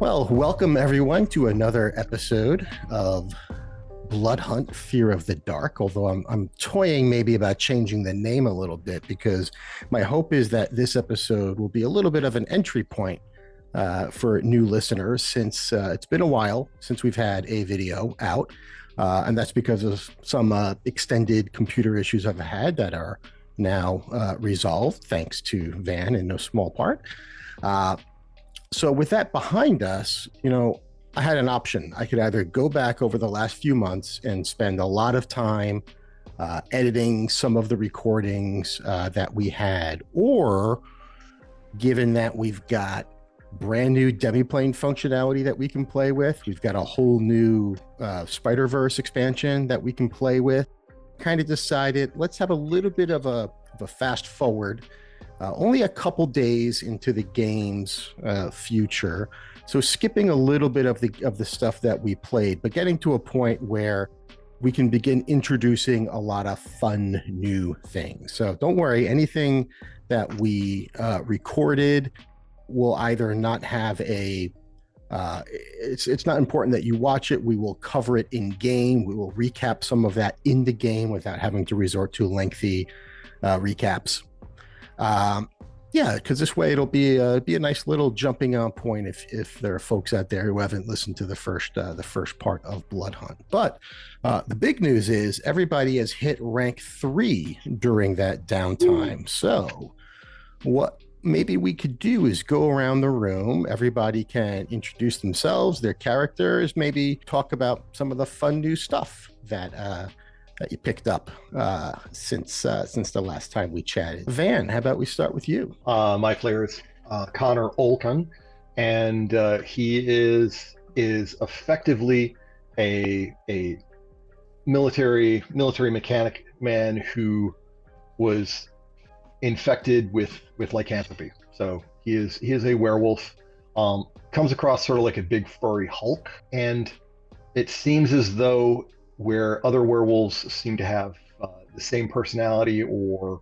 Well, welcome everyone to another episode of Blood Hunt Fear of the Dark. Although I'm toying maybe about changing the name a little bit because my hope is that this episode will be a little bit of an entry point for new listeners since it's been a while since we've had a video out. And that's because of some extended computer issues I've had that are now resolved, thanks to Vann in no small part. Uh, so with that behind us, I had an option. I could either go back over the last few months and spend a lot of time editing some of the recordings that we had, or given that we've got brand new demiplane functionality that we can play with, we've got a whole new Spider-Verse expansion that we can play with, kind of decided let's have a little bit of a fast forward, only a couple days into the game's future. So skipping a little bit of the stuff that we played, but getting to a point where we can begin introducing a lot of fun new things. So don't worry, anything that we recorded will either not have a it's not important that you watch it. We will cover it in game. We will recap some of that in the game without having to resort to lengthy recaps. Yeah, because this way it'll be a nice little jumping on point if there are folks out there who haven't listened to the first part of Blood Hunt. But the big news is everybody has hit rank 3 during that downtime. So what maybe we could do is go around the room. Everybody can introduce themselves, their characters, maybe talk about some of the fun new stuff that you picked up since the last time we chatted. Vann, how about we start with you? My player is Connor Olcan, and he is effectively a military mechanic man who was infected with lycanthropy. So he is a werewolf. Comes across sort of like a big furry Hulk, and it seems as though where other werewolves seem to have the same personality or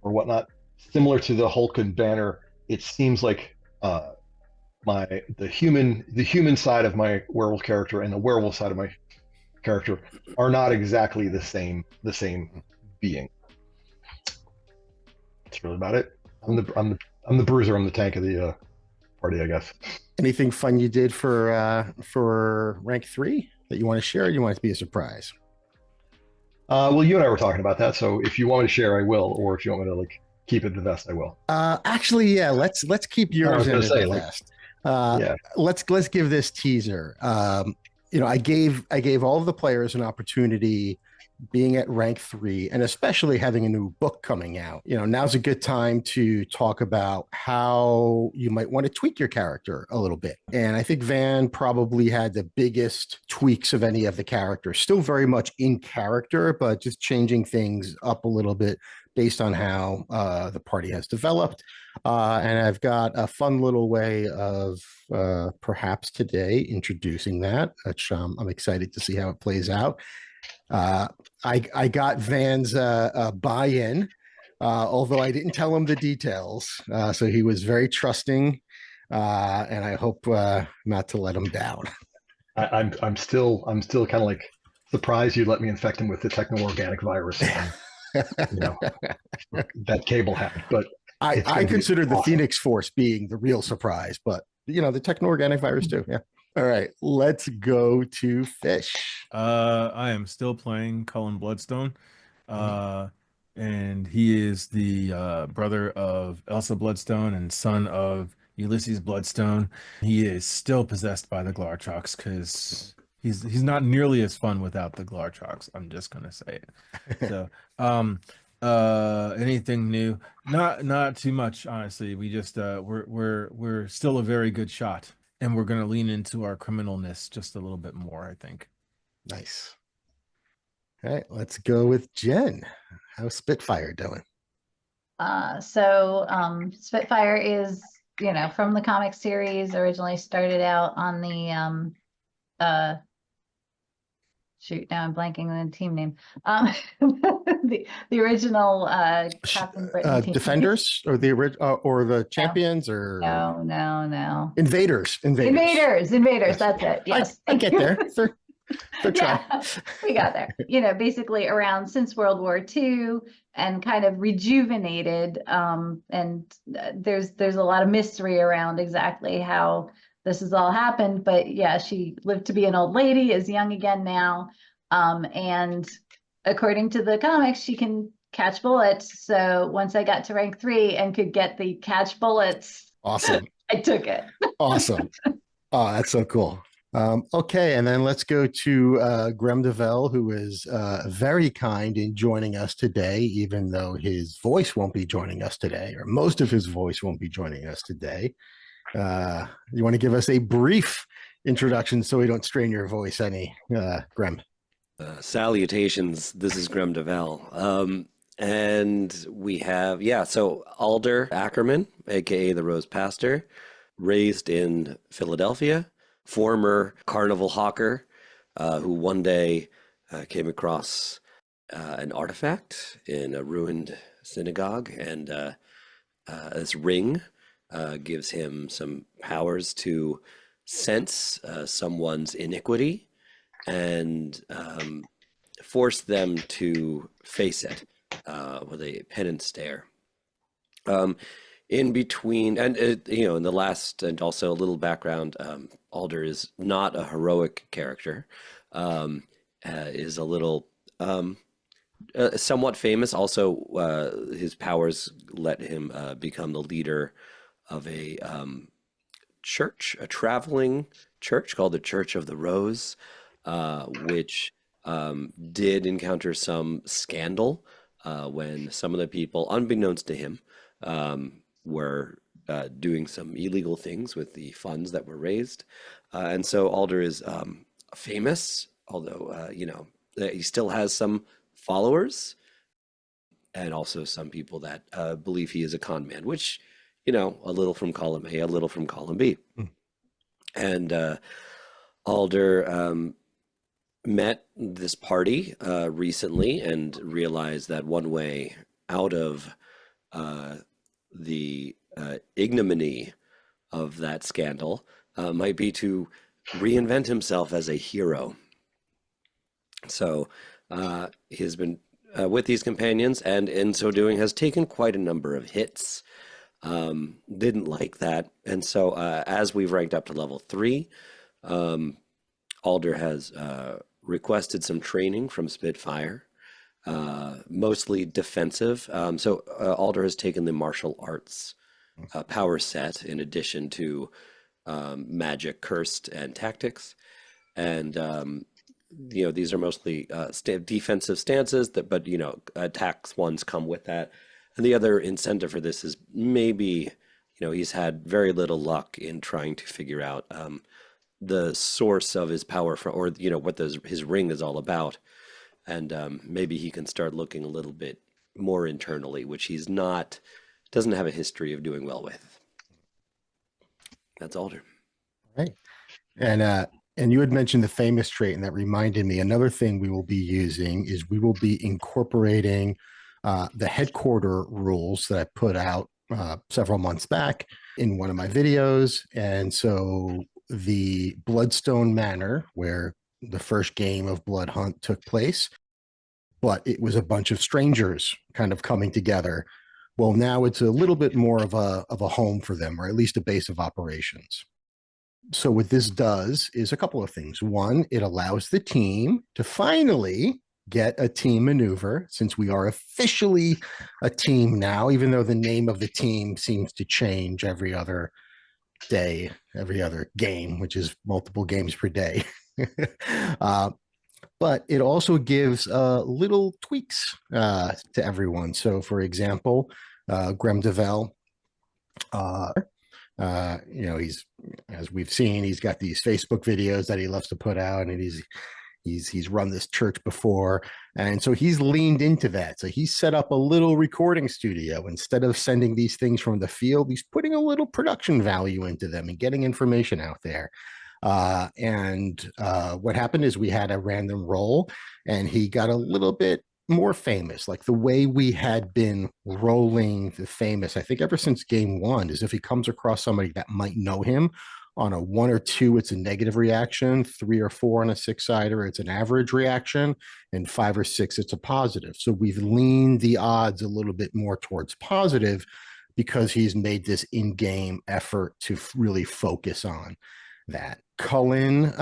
whatnot, similar to the Hulk and Banner, it seems like the human side of my werewolf character and the werewolf side of my character are not exactly the same being. That's really about it. I'm the bruiser. I'm the tank of the party, I guess. Anything fun you did for rank 3 that you want to share, or you want it to be a surprise? Well, you and I were talking about that, so if you want me to share, I will, or if you want me to keep it in the vest, I will. Actually, yeah, let's keep yours in the vest. Yeah. Let's give this teaser. I gave all of the players an opportunity, being at rank 3 and especially having a new book coming out. Now's a good time to talk about how you might want to tweak your character a little bit. And I think Vann probably had the biggest tweaks of any of the characters, still very much in character, but just changing things up a little bit based on how the party has developed. And I've got a fun little way of perhaps today introducing that, which I'm excited to see how it plays out. I got Vann's buy-in, although I didn't tell him the details, so he was very trusting, and I hope not to let him down. I'm still kind of like surprised you let me infect him with the techno-organic virus. That Cable had, but I consider the Phoenix Force being the real surprise, but the techno-organic virus too. Yeah. All right, let's go to Fish. I am still playing Cullen Bloodstone, and he is the brother of Elsa Bloodstone and son of Ulysses Bloodstone. He is still possessed by the Glarchox because he's not nearly as fun without the Glarchox. I'm just gonna say it. So, anything new? Not too much, honestly. We just we're still a very good shot. And we're going to lean into our criminalness just a little bit more, I think. Nice. All right, let's go with Jen. How's Spitfire doing? Spitfire is, from the comic series, originally started out on the shoot, now I'm blanking on the team name. The original Captain Britain team. Defenders or the original or the champions or No. invaders. Invaders. Yes. That's it. Yes. I get there. They're trying. Yeah, we got there. You know, basically around since World War II and kind of rejuvenated. And there's a lot of mystery around exactly how this has all happened. But yeah, she lived to be an old lady, is young again now. And according to the comics, she can catch bullets. So once I got to rank 3 and could get the catch bullets, Awesome. I took it. Awesome. Oh, that's so cool. Okay, and then let's go to Gremdavel, who is very kind in joining us today, even though his voice won't be joining us today, or most of his voice won't be joining us today. You want to give us a brief introduction so we don't strain your voice any, Grem? Salutations, this is Gremdavel. And we have, so Alder Ackerman, aka the Rose Pastor, raised in Philadelphia, former carnival hawker who one day came across an artifact in a ruined synagogue, and this ring gives him some powers to sense someone's iniquity and force them to face it with a penance stare. In between, and in the last, and also a little background, Alder is not a heroic character, is a little somewhat famous. Also, his powers let him become the leader of a church, a traveling church called the Church of the Rose, which did encounter some scandal when some of the people, unbeknownst to him, were doing some illegal things with the funds that were raised. And so Alder is famous, although, he still has some followers and also some people that believe he is a con man, which, a little from column A, a little from column B. And Alder met this party recently and realized that one way out of the ignominy of that scandal might be to reinvent himself as a hero. So he has been with these companions, and in so doing has taken quite a number of hits. Didn't like that, and so as we've ranked up to level 3, Alder has requested some training from Spitfire, mostly defensive. So Alder has taken the martial arts power set in addition to magic, cursed, and tactics. And, these are mostly defensive stances, but, attacks ones come with that. And the other incentive for this is maybe, he's had very little luck in trying to figure out the source of his power, or what his ring is all about. And maybe he can start looking a little bit more internally, which he's doesn't have a history of doing well with. That's Alder. Right. And you had mentioned the famous trait, and that reminded me, another thing we will be using is we will be incorporating the headquarter rules that I put out several months back in one of my videos. And so the Bloodstone Manor, where the first game of Blood Hunt took place, but it was a bunch of strangers kind of coming together. Well, now it's a little bit more of a home for them, or at least a base of operations. So what this does is a couple of things. One, it allows the team to finally get a team maneuver, since we are officially a team now, even though the name of the team seems to change every other day, every other game, which is multiple games per day. But it also gives little tweaks to everyone. So, for example, Gremdavel, he's, as we've seen, he's got these Facebook videos that he loves to put out, and he's run this church before, and so he's leaned into that. So he's set up a little recording studio. Instead of sending these things from the field, he's putting a little production value into them and getting information out there. What happened is we had a random roll, and he got a little bit more famous. Like the way we had been rolling the famous, I think ever since game one, is if he comes across somebody that might know him. On a 1 or 2, it's a negative reaction. 3 or 4 on a 6-sider, it's an average reaction. And 5 or 6, it's a positive. So we've leaned the odds a little bit more towards positive because he's made this in-game effort to really focus on that. Cullen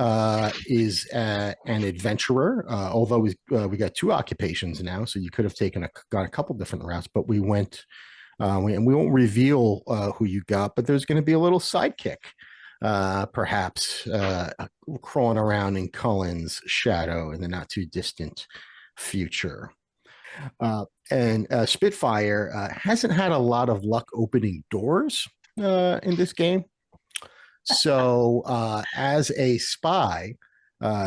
is an adventurer, although we got 2 occupations now, so you could have gone a couple different routes, but we went, and we won't reveal who you got, but there's going to be a little sidekick, perhaps crawling around in Cullen's shadow in the not too distant future. And Spitfire hasn't had a lot of luck opening doors in this game. So as a spy,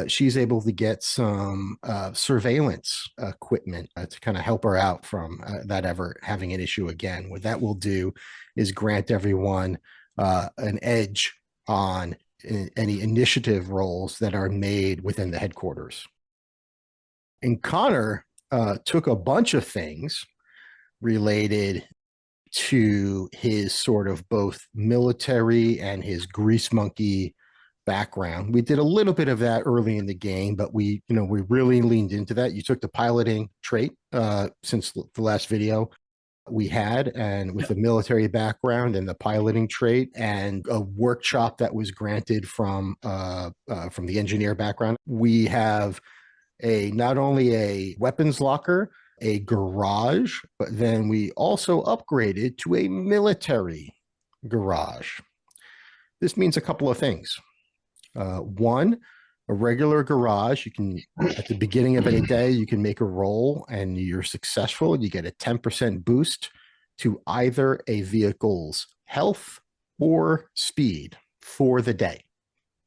she's able to get some surveillance equipment to kind of help her out from that ever having an issue again. What that will do is grant everyone an edge on any initiative rolls that are made within the headquarters. And Connor took a bunch of things related to his sort of both military and his grease monkey background. We did a little bit of that early in the game, but we really leaned into that. You took the piloting trait since the last video we had, and with the military background and the piloting trait and a workshop that was granted from the engineer background, we have not only a weapons locker, a garage, but then we also upgraded to a military garage. This means a couple of things. One, a regular garage, you can, at the beginning of any day, you can make a roll and you're successful. You get a 10% boost to either a vehicle's health or speed for the day.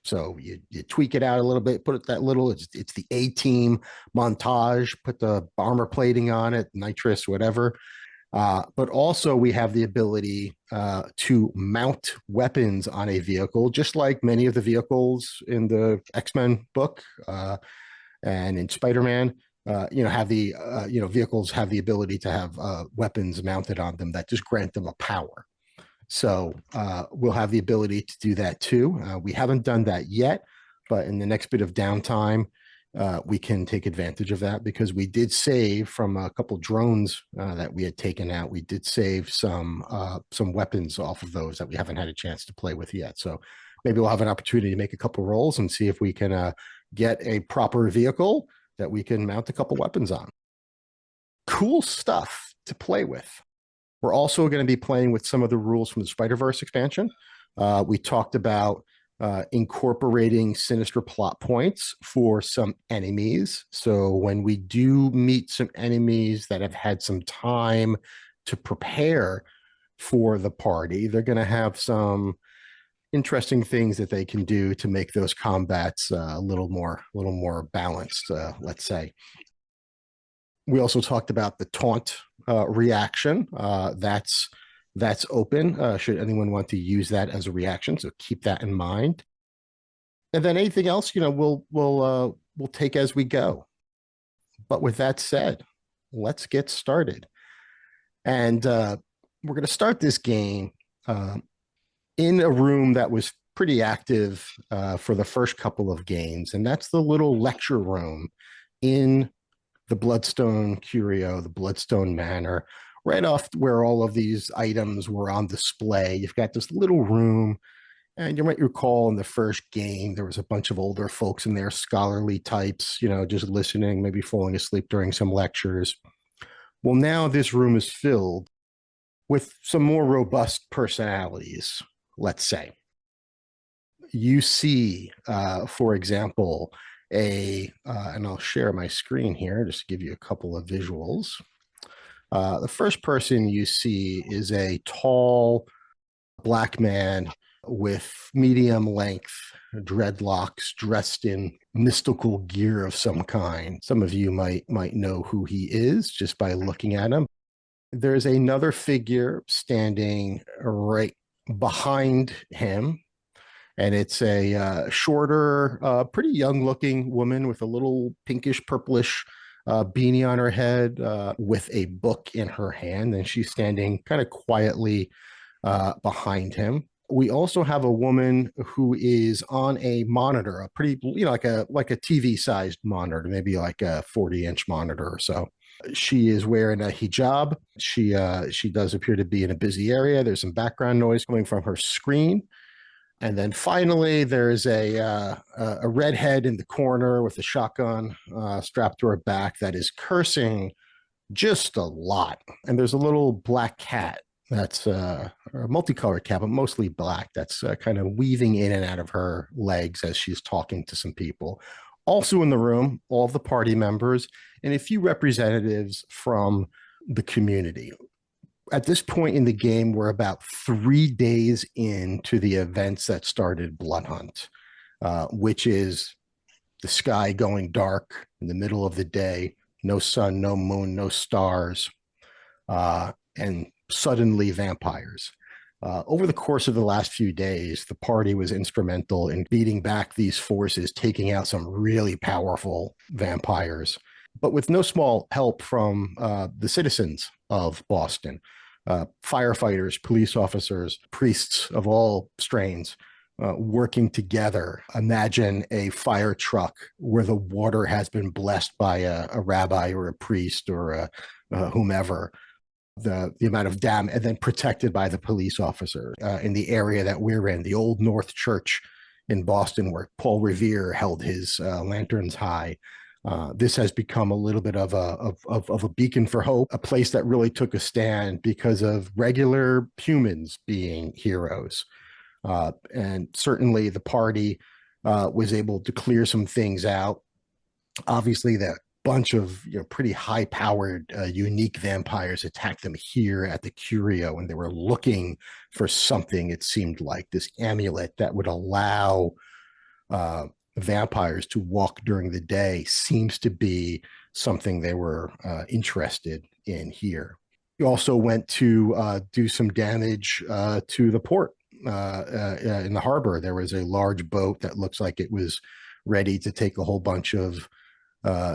So you tweak it out a little bit, put it that little, it's the A-team montage, put the armor plating on it, nitrous, whatever. But also we have the ability to mount weapons on a vehicle, just like many of the vehicles in the X-Men book and in Spider-Man, have the, vehicles have the ability to have weapons mounted on them that just grant them a power. So we'll have the ability to do that too. We haven't done that yet, but in the next bit of downtime, we can take advantage of that because we did save from a couple drones that we had taken out. We did save some weapons off of those that we haven't had a chance to play with yet. So maybe we'll have an opportunity to make a couple rolls and see if we can get a proper vehicle that we can mount a couple weapons on. Cool stuff to play with. We're also going to be playing with some of the rules from the Spider-Verse expansion. We talked about incorporating sinister plot points for some enemies. So when we do meet some enemies that have had some time to prepare for the party, they're going to have some interesting things that they can do to make those combats a little more balanced, let's say. We also talked about the taunt reaction. That's open. Should anyone want to use that as a reaction, so keep that in mind. And then anything else, we'll take as we go. But with that said, let's get started. And we're going to start this game in a room that was pretty active for the first couple of games, and that's the little lecture room in the Bloodstone Curio, the Bloodstone Manor, right off where all of these items were on display. You've got this little room, and you might recall in the first game, there was a bunch of older folks in there, scholarly types, just listening, maybe falling asleep during some lectures. Well, now this room is filled with some more robust personalities, let's say. You see, for example, and I'll share my screen here just to give you a couple of visuals. The first person you see is a tall black man with medium length dreadlocks, dressed in mystical gear of some kind. Some of you might know who he is just by looking at him. There's another figure standing right behind him, And it's a shorter, pretty young-looking woman with a little pinkish, purplish beanie on her head, with a book in her hand, and she's standing kind of quietly behind him. We also have a woman who is on a monitor, a pretty, like a TV-sized monitor, maybe like a 40-inch monitor or so. She is wearing a hijab. She does appear to be in a busy area. There's some background noise coming from her screen. And then finally, there's a redhead in the corner with a shotgun strapped to her back that is cursing just a lot. And there's a little black cat that's a multicolored cat, but mostly black, that's kind of weaving in and out of her legs as she's talking to some people. Also in the room, all of the party members and a few representatives from the community. At this point in the game, we're about 3 days into the events that started Blood Hunt, which is the sky going dark in the middle of the day, no sun, no moon, no stars, and suddenly vampires. Over the course of the last few days, the party was instrumental in beating back these forces, taking out some really powerful vampires, but with no small help from the citizens of Boston. Firefighters, police officers, priests of all strains working together. Imagine a fire truck where the water has been blessed by a rabbi or a priest or whomever. The amount of dam, and then protected by the police officer in the area that we're in, the Old North Church in Boston, where Paul Revere held his lanterns high. This has become a little bit of a beacon for hope, a place that really took a stand because of regular humans being heroes. And certainly the party was able to clear some things out. Obviously, that bunch of pretty high-powered, unique vampires attacked them here at the Curio, and they were looking for something, it seemed like, this amulet that would allow vampires to walk during the day. Seems to be something they were interested in here. We also went to do some damage to the port in the harbor. There was a large boat that looks like it was ready to take a whole bunch of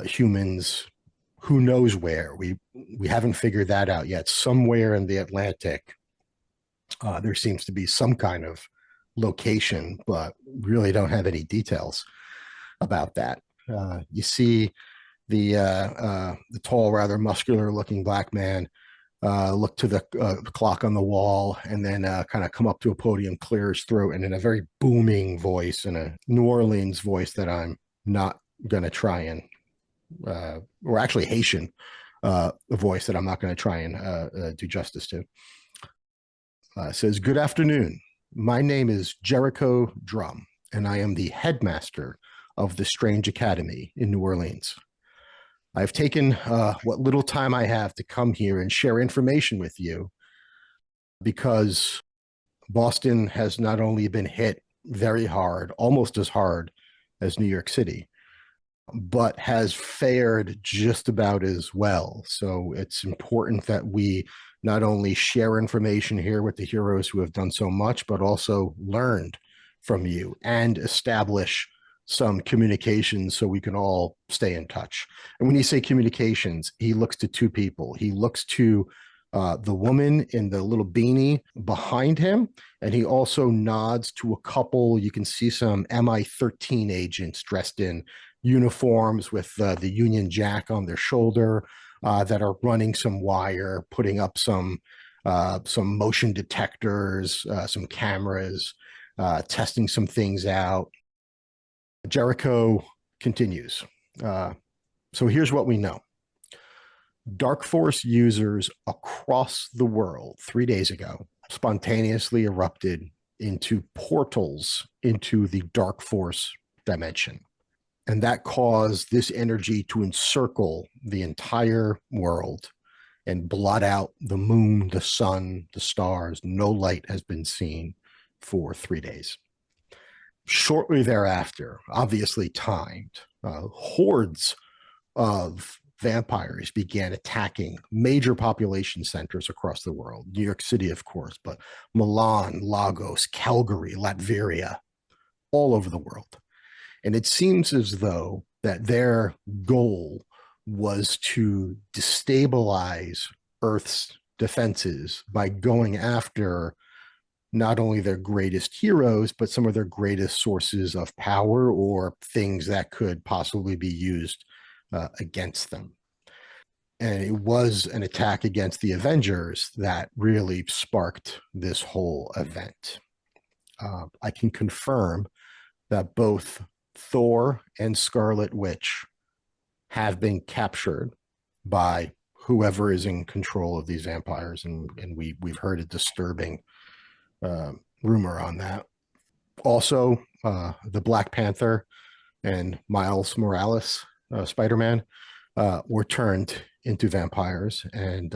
humans, who knows where. We haven't figured that out yet. Somewhere in the Atlantic, there seems to be some kind of location, but really don't have any details about that. You see the tall, rather muscular-looking black man look to the clock on the wall, and then kind of come up to a podium, clear his throat, and in a very booming voice, in a New Orleans voice that I'm not going to try and, or actually Haitian voice that I'm not going to try and do justice to. Says, "Good afternoon. My name is Jericho Drum, and I am the headmaster of the Strange Academy in New Orleans. I've taken what little time I have to come here and share information with you, because Boston has not only been hit very hard, almost as hard as New York City, but has fared just about as well. So it's important that we not only share information here with the heroes who have done so much, but also learned from you and establish some communications so we can all stay in touch." And when you say communications, he looks to two people. He looks to the woman in the little beanie behind him, and he also nods to a couple. You can see some MI13 agents dressed in uniforms with the Union Jack on their shoulder that are running some wire, putting up some motion detectors, some cameras, testing some things out. Jericho continues. So here's what we know. Dark Force users across the world 3 days ago spontaneously erupted into portals into the Dark Force dimension. And that caused this energy to encircle the entire world and blot out the moon, the sun, the stars. No light has been seen for 3 days. Shortly thereafter, obviously timed, hordes of vampires began attacking major population centers across the world. New York City, of course, but Milan, Lagos, Calgary, Latveria. all over the world. And it seems as though that their goal was to destabilize Earth's defenses by going after not only their greatest heroes, but some of their greatest sources of power or things that could possibly be used against them. And it was an attack against the Avengers that really sparked this whole event. I can confirm that both Thor and Scarlet Witch have been captured by whoever is in control of these vampires, and we've heard a disturbing rumor on that. Also, the Black Panther and Miles Morales, Spider-Man, were turned into vampires, and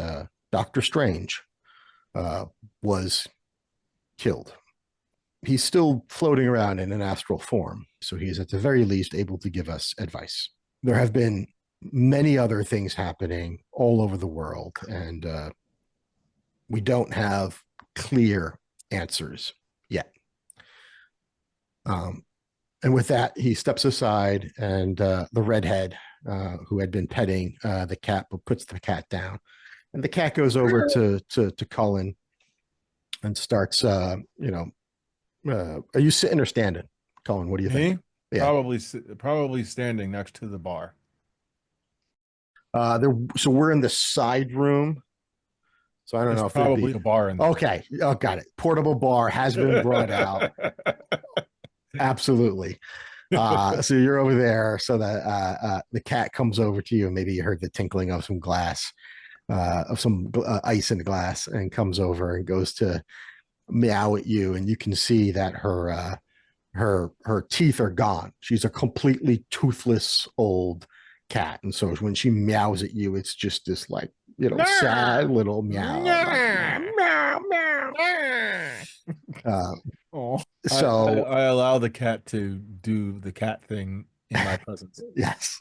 Doctor Strange was killed. He's still floating around in an astral form, so he's at the very least able to give us advice. There have been many other things happening all over the world, and we don't have clear answers yet. And with that, he steps aside, and the redhead who had been petting the cat puts the cat down, and the cat goes over to Cullen and starts, are you sitting or standing, Cullen? What do you think? Yeah. Probably standing next to the bar. So we're in the side room. So I don't know if probably a bar in there. Okay. Oh, got it. Portable bar has been brought out. Absolutely. So you're over there. So that the cat comes over to you, and maybe you heard the tinkling of some glass, of some ice in the glass, and comes over and goes to meow at you, and you can see that her teeth are gone. She's a completely toothless old cat, and so when she meows at you, it's just this like sad little meow. Meow, meow. So I allow the cat to do the cat thing in my presence. Yes.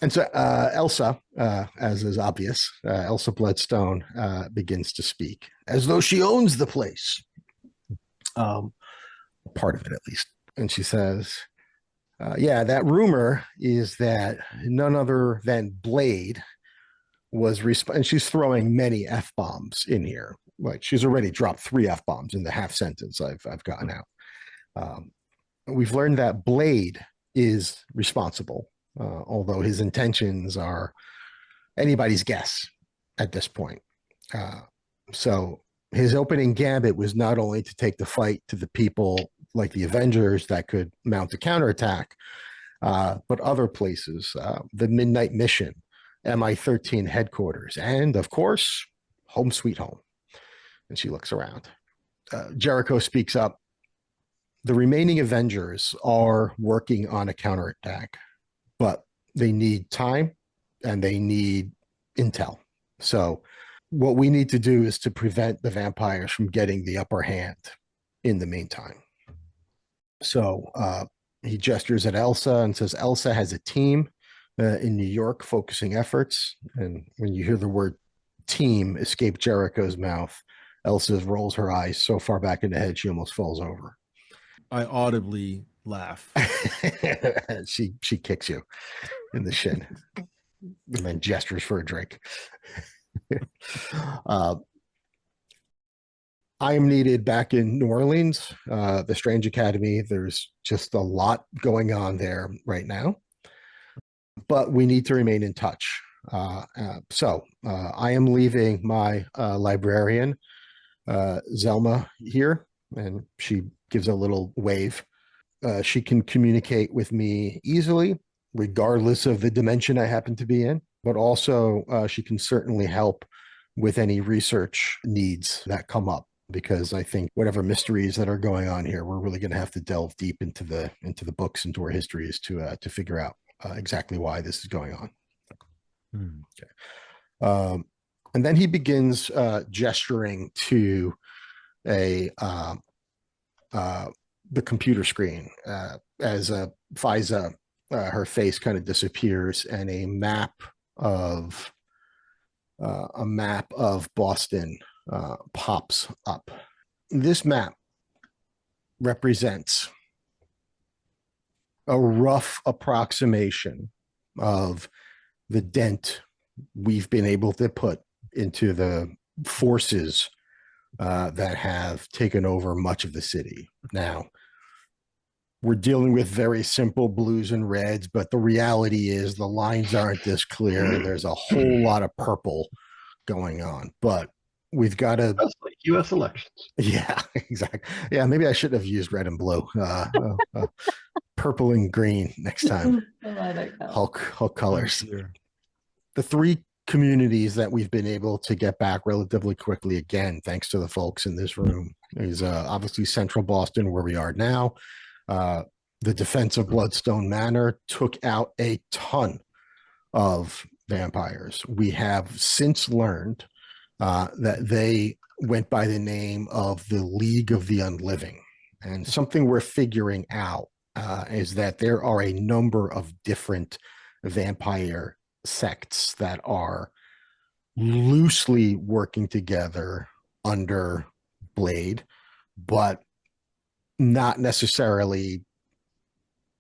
And so Elsa, as is obvious, Elsa Bloodstone begins to speak as though she owns the place, part of it at least. And she says, yeah, that rumor is that none other than Blade was and she's throwing many F-bombs in here. Like, she's already dropped 3 F-bombs in the half sentence I've gotten out. We've learned that Blade is responsible, although his intentions are anybody's guess at this point. So his opening gambit was not only to take the fight to the people like the Avengers that could mount a counterattack, but other places, the Midnight Mission, MI-13 headquarters, and of course, home sweet home. And she looks around. Jericho speaks up. The remaining Avengers are working on a counterattack, but they need time and they need intel. So what we need to do is to prevent the vampires from getting the upper hand in the meantime. So he gestures at Elsa and says Elsa has a team in New York focusing efforts. And when you hear the word team escape Jericho's mouth, Elsa rolls her eyes so far back in the head she almost falls over. I audibly laugh. she kicks you in the shin and then gestures for a drink. I am needed back in New Orleans, the Strange Academy. There's just a lot going on there right now, but we need to remain in touch. So I am leaving my librarian, Zelma, here, and she gives a little wave. She can communicate with me easily, regardless of the dimension I happen to be in, but also she can certainly help with any research needs that come up, because I think whatever mysteries that are going on here, we're really going to have to delve deep into the books, into our histories to figure out exactly why this is going on. Okay. And then he begins gesturing to the computer screen as Fiza, her face kind of disappears, and a map of Boston pops up. This map represents a rough approximation of the dent we've been able to put into the forces that have taken over much of the city. Now, we're dealing with very simple blues and reds, but the reality is the lines aren't this clear. There's a whole lot of purple going on, but we've got to. That's like U.S. elections. Yeah, exactly. Yeah, maybe I should have used red and blue. Purple and green next time. Hulk colors. The three communities that we've been able to get back relatively quickly, again, thanks to the folks in this room, is obviously Central Boston, where we are now. The defense of Bloodstone Manor took out a ton of vampires. We have since learned that they went by the name of the League of the Unliving. And something we're figuring out is that there are a number of different vampire sects that are loosely working together under Blade, but not necessarily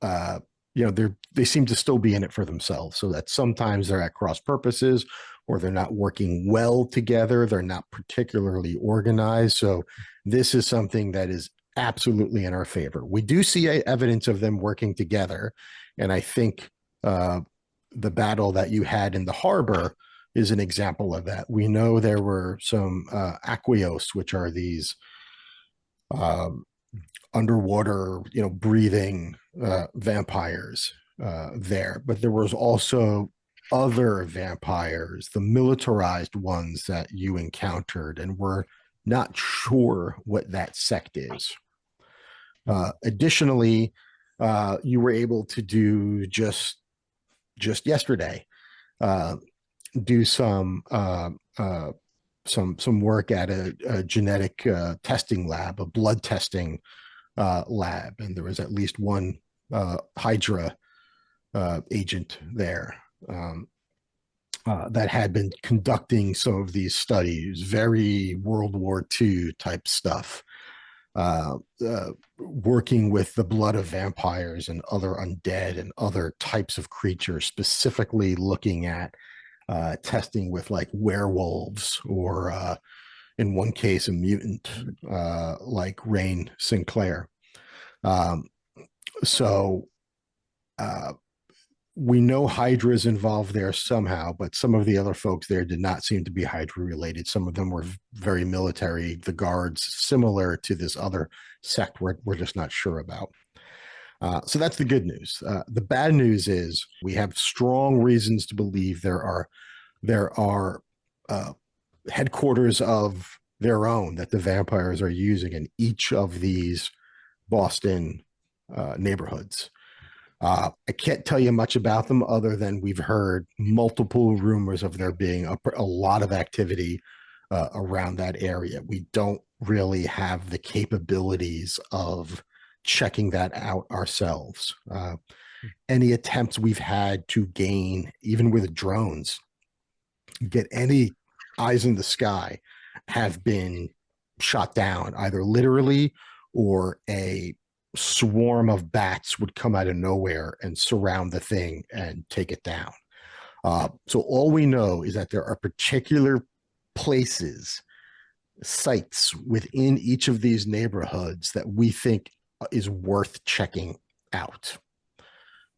they seem to still be in it for themselves, so that sometimes they're at cross purposes, or they're not working well together, they're not particularly organized. So this is something that is absolutely in our favor. We do see evidence of them working together, and I think the battle that you had in the harbor is an example of that. We know there were some Aquios, which are these underwater, breathing vampires there, but there was also other vampires, the militarized ones that you encountered, and we're not sure what that sect is. Additionally, you were able to do just yesterday, do some work at a genetic testing lab, a blood testing lab, and there was at least one Hydra agent there that had been conducting some of these studies, very World War II type stuff, working with the blood of vampires and other undead and other types of creatures, specifically looking at testing with like werewolves, or in one case, a mutant like Rain Sinclair. We know Hydra is involved there somehow, but some of the other folks there did not seem to be Hydra related. Some of them were very military, the guards, similar to this other sect we're just not sure about. So that's the good news. The bad news is we have strong reasons to believe there are headquarters of their own that the vampires are using in each of these Boston neighborhoods. I can't tell you much about them other than we've heard multiple rumors of there being a lot of activity around that area. We don't really have the capabilities of checking that out ourselves. Any attempts we've had to gain, even with drones, get any eyes in the sky, have been shot down, either literally, or a swarm of bats would come out of nowhere and surround the thing and take it down. So all we know is that there are particular places, sites within each of these neighborhoods that we think is worth checking out.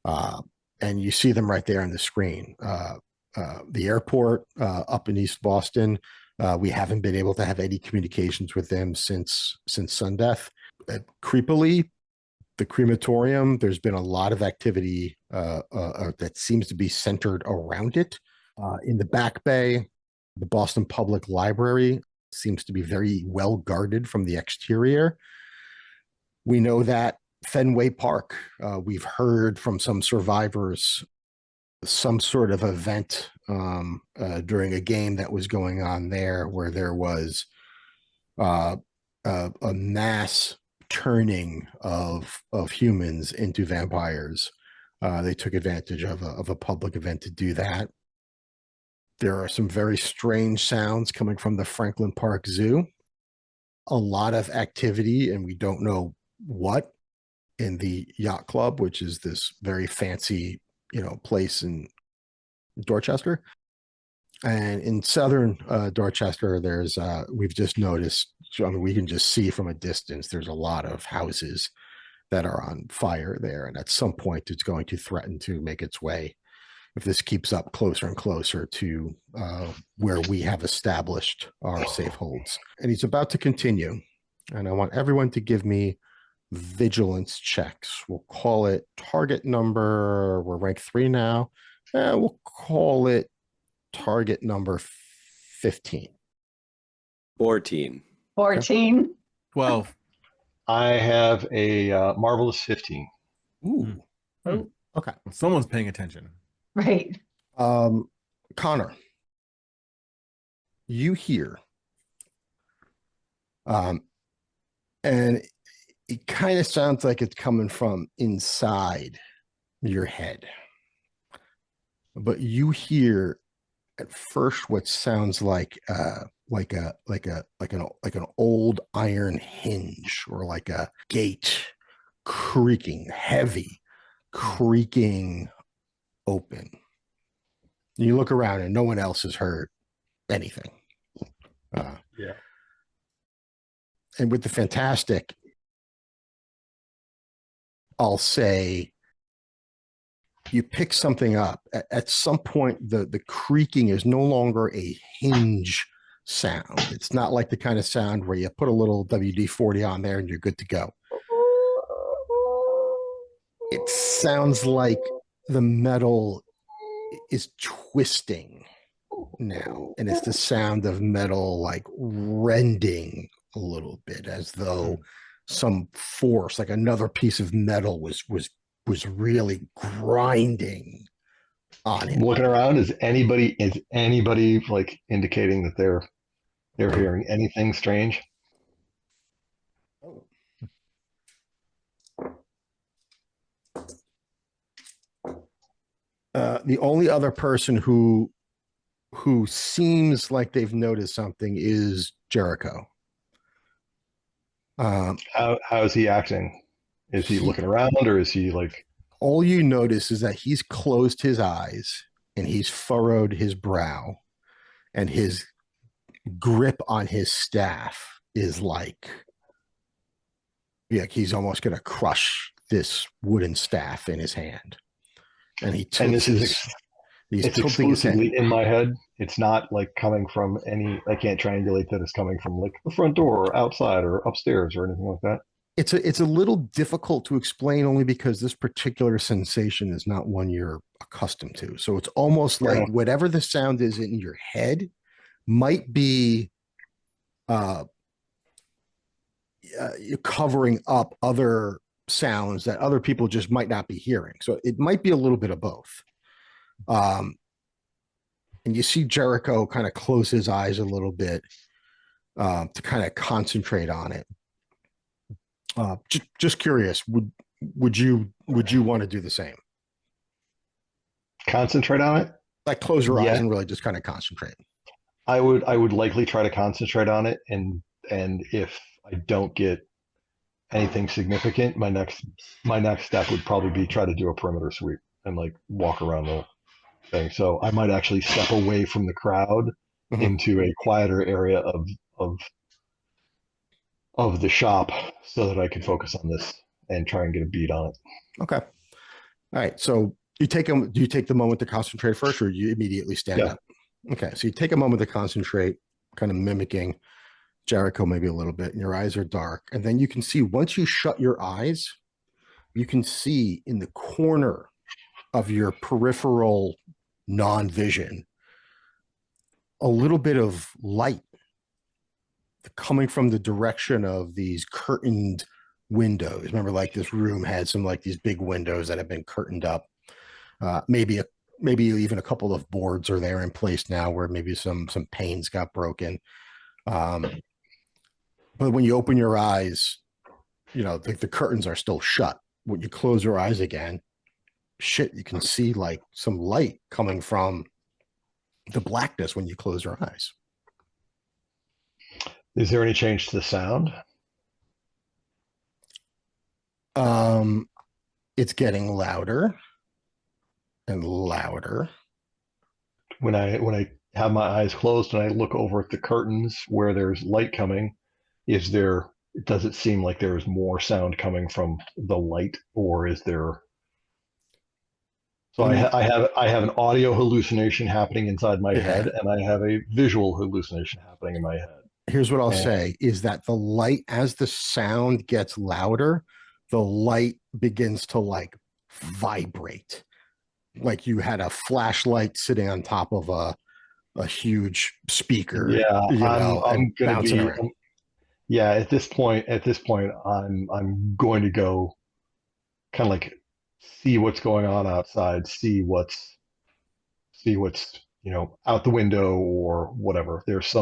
And you see them right there on the screen. The airport up in East Boston, we haven't been able to have any communications with them since Sundeath. Creepily, the crematorium, there's been a lot of activity that seems to be centered around it. In the Back Bay, the Boston Public Library seems to be very well guarded from the exterior. We know that Fenway Park, we've heard from some survivors, some sort of event during a game that was going on there, where there was a mass turning of humans into vampires. They took advantage of a public event to do that. There are some very strange sounds coming from the Franklin Park Zoo. A lot of activity, and we don't know what, in the yacht club, which is this very fancy, place in Dorchester. And in southern Dorchester, there's we've just noticed. I mean, we can just see from a distance. There's a lot of houses that are on fire there, and at some point, it's going to threaten to make its way, if this keeps up, closer and closer to where we have established our safe holds. And he's about to continue, and I want everyone to give me vigilance checks. We'll call it target number. We're rank 3 now. We'll call it target number 15. 14. 14. 12. I have a marvelous 15. Ooh. Oh. Okay. Someone's paying attention. Right. Connor, you hear, and it kind of sounds like it's coming from inside your head, but you hear at first what sounds like an old iron hinge, or like a gate creaking, heavy creaking open. You look around and no one else has heard anything. Yeah. And with the fantastic, I'll say you pick something up. At some point, the creaking is no longer a hinge sound. It's not like the kind of sound where you put a little WD-40 on there and you're good to go. It sounds like the metal is twisting now, and it's the sound of metal like rending a little bit, as though some force, like another piece of metal, was really grinding on it. I'm looking around. Is anybody like indicating that they're hearing anything strange? The only other person who seems like they've noticed something is Jericho. How is he acting? Is he looking around, or is he like? All you notice is that he's closed his eyes and he's furrowed his brow, and his grip on his staff is like he's almost going to crush this wooden staff in his hand. And he tilts it's exclusively in my head. It's not like coming from any. I can't triangulate that it's coming from like the front door, or outside, or upstairs, or anything like that. It's a little difficult to explain, only because this particular sensation is not one you're accustomed to. So it's almost like whatever the sound is in your head might be covering up other sounds that other people just might not be hearing. So it might be a little bit of both. And you see Jericho kind of close his eyes a little bit to kind of concentrate on it. Just curious, would you want to do the same? Concentrate on it? Like close your eyes and really just kind of concentrate. I would likely try to concentrate on it, and if I don't get anything significant, my next step would probably be try to do a perimeter sweep and like walk around the thing. So I might actually step away from the crowd into a quieter area of the shop, so that I can focus on this and try and get a beat on it. Okay. All right. So do you take the moment to concentrate first, or do you immediately stand up? Okay. So you take a moment to concentrate, kind of mimicking Jericho maybe a little bit, and your eyes are dark. And then you can see, once you shut your eyes, you can see in the corner of your peripheral non-vision a little bit of light coming from the direction of these curtained windows. Remember, like this room had some like these big windows that have been curtained up. Maybe even a couple of boards are there in place now, where maybe some panes got broken. But when you open your eyes, the curtains are still shut. When you close your eyes again, you can see like some light coming from the blackness when you close your eyes. Is there any change to the sound? It's getting louder and louder. When I have my eyes closed and I look over at the curtains where there's light coming, does it seem like there is more sound coming from the light, or is there? So I have an audio hallucination happening inside my head, and I have a visual hallucination happening in my head. Here's what I'll say is that the light, as the sound gets louder, the light begins to like vibrate. Like you had a flashlight sitting on top of a huge speaker. Yeah, I'm gonna bouncing be. around. Yeah, at this point, I'm going to go kind of like see what's going on outside, see what's out the window or whatever. There's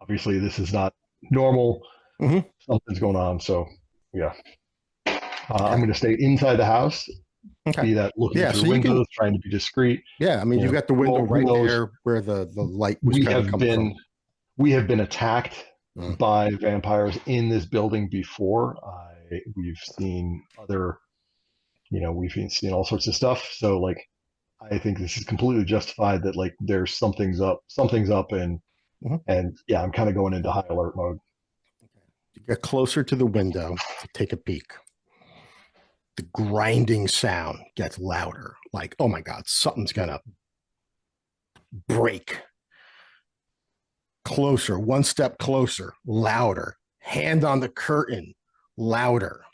obviously this is not normal. Mhm. Something's going on. So yeah, Okay. I'm going to stay inside the house. Okay. Be that looking Yeah, through so you can- windows, trying to be discreet. Yeah, I mean, you've got the window who right knows? there where the light was kind of coming from. We have been attacked Mm. by vampires in this building before. We've seen we've seen all sorts of stuff. So like, I think this is completely justified that like there's something's up, and Mhm. and yeah, I'm kind of going into high alert mode. You get closer to the window to take a peek. The grinding sound gets louder. Like, oh my God, something's gonna break. Closer, one step closer, louder. Hand on the curtain, louder.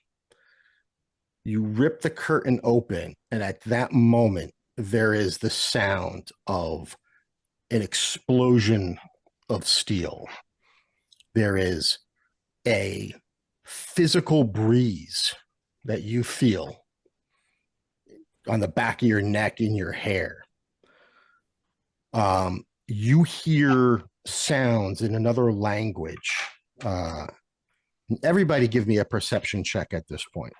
You rip the curtain open, and at that moment, there is the sound of an explosion of steel. There is a physical breeze that you feel on the back of your neck, in your hair. You hear sounds in another language. Everybody give me a perception check at this point.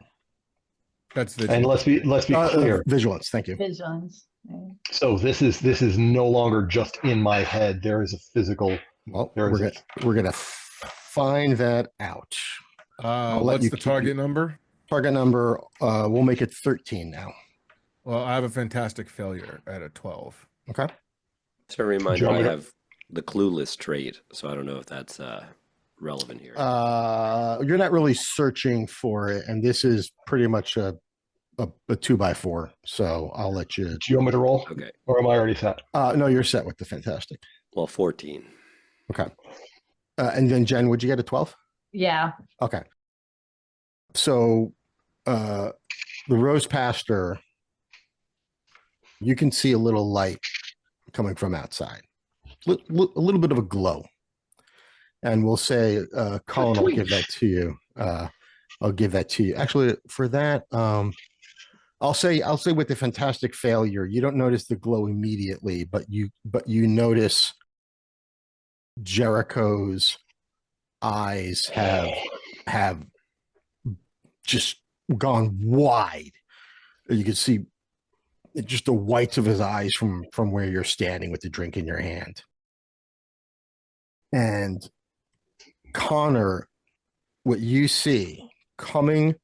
That's And vigilance. let's be clear. Vigilance, thank you. Vigilance. Right. So this is no longer just in my head. There is a physical. Well, There is we're gonna find that out. What's the target number? Target number, we'll make it 13 now. Well, I have a fantastic failure at a 12. Okay. So a reminder, want I me to- have the clueless trait, so I don't know if that's relevant here. You're not really searching for it, and this is pretty much a 2x4. So I'll let you. Do you want me to roll? Okay. Or am I already set? No, you're set with the fantastic. Well, 14. Okay. And then Jen, would you get a 12? Yeah. Okay. So the Rose Pastor, you can see a little light coming from outside, a little bit of a glow. And we'll say, Colin, I'll give that to you. I'll give that to you. Actually, for that, I'll say with the fantastic failure, you don't notice the glow immediately, but you notice Jericho's eyes have just gone wide. You can see just the whites of his eyes from where you're standing with the drink in your hand. And Connor, what you see coming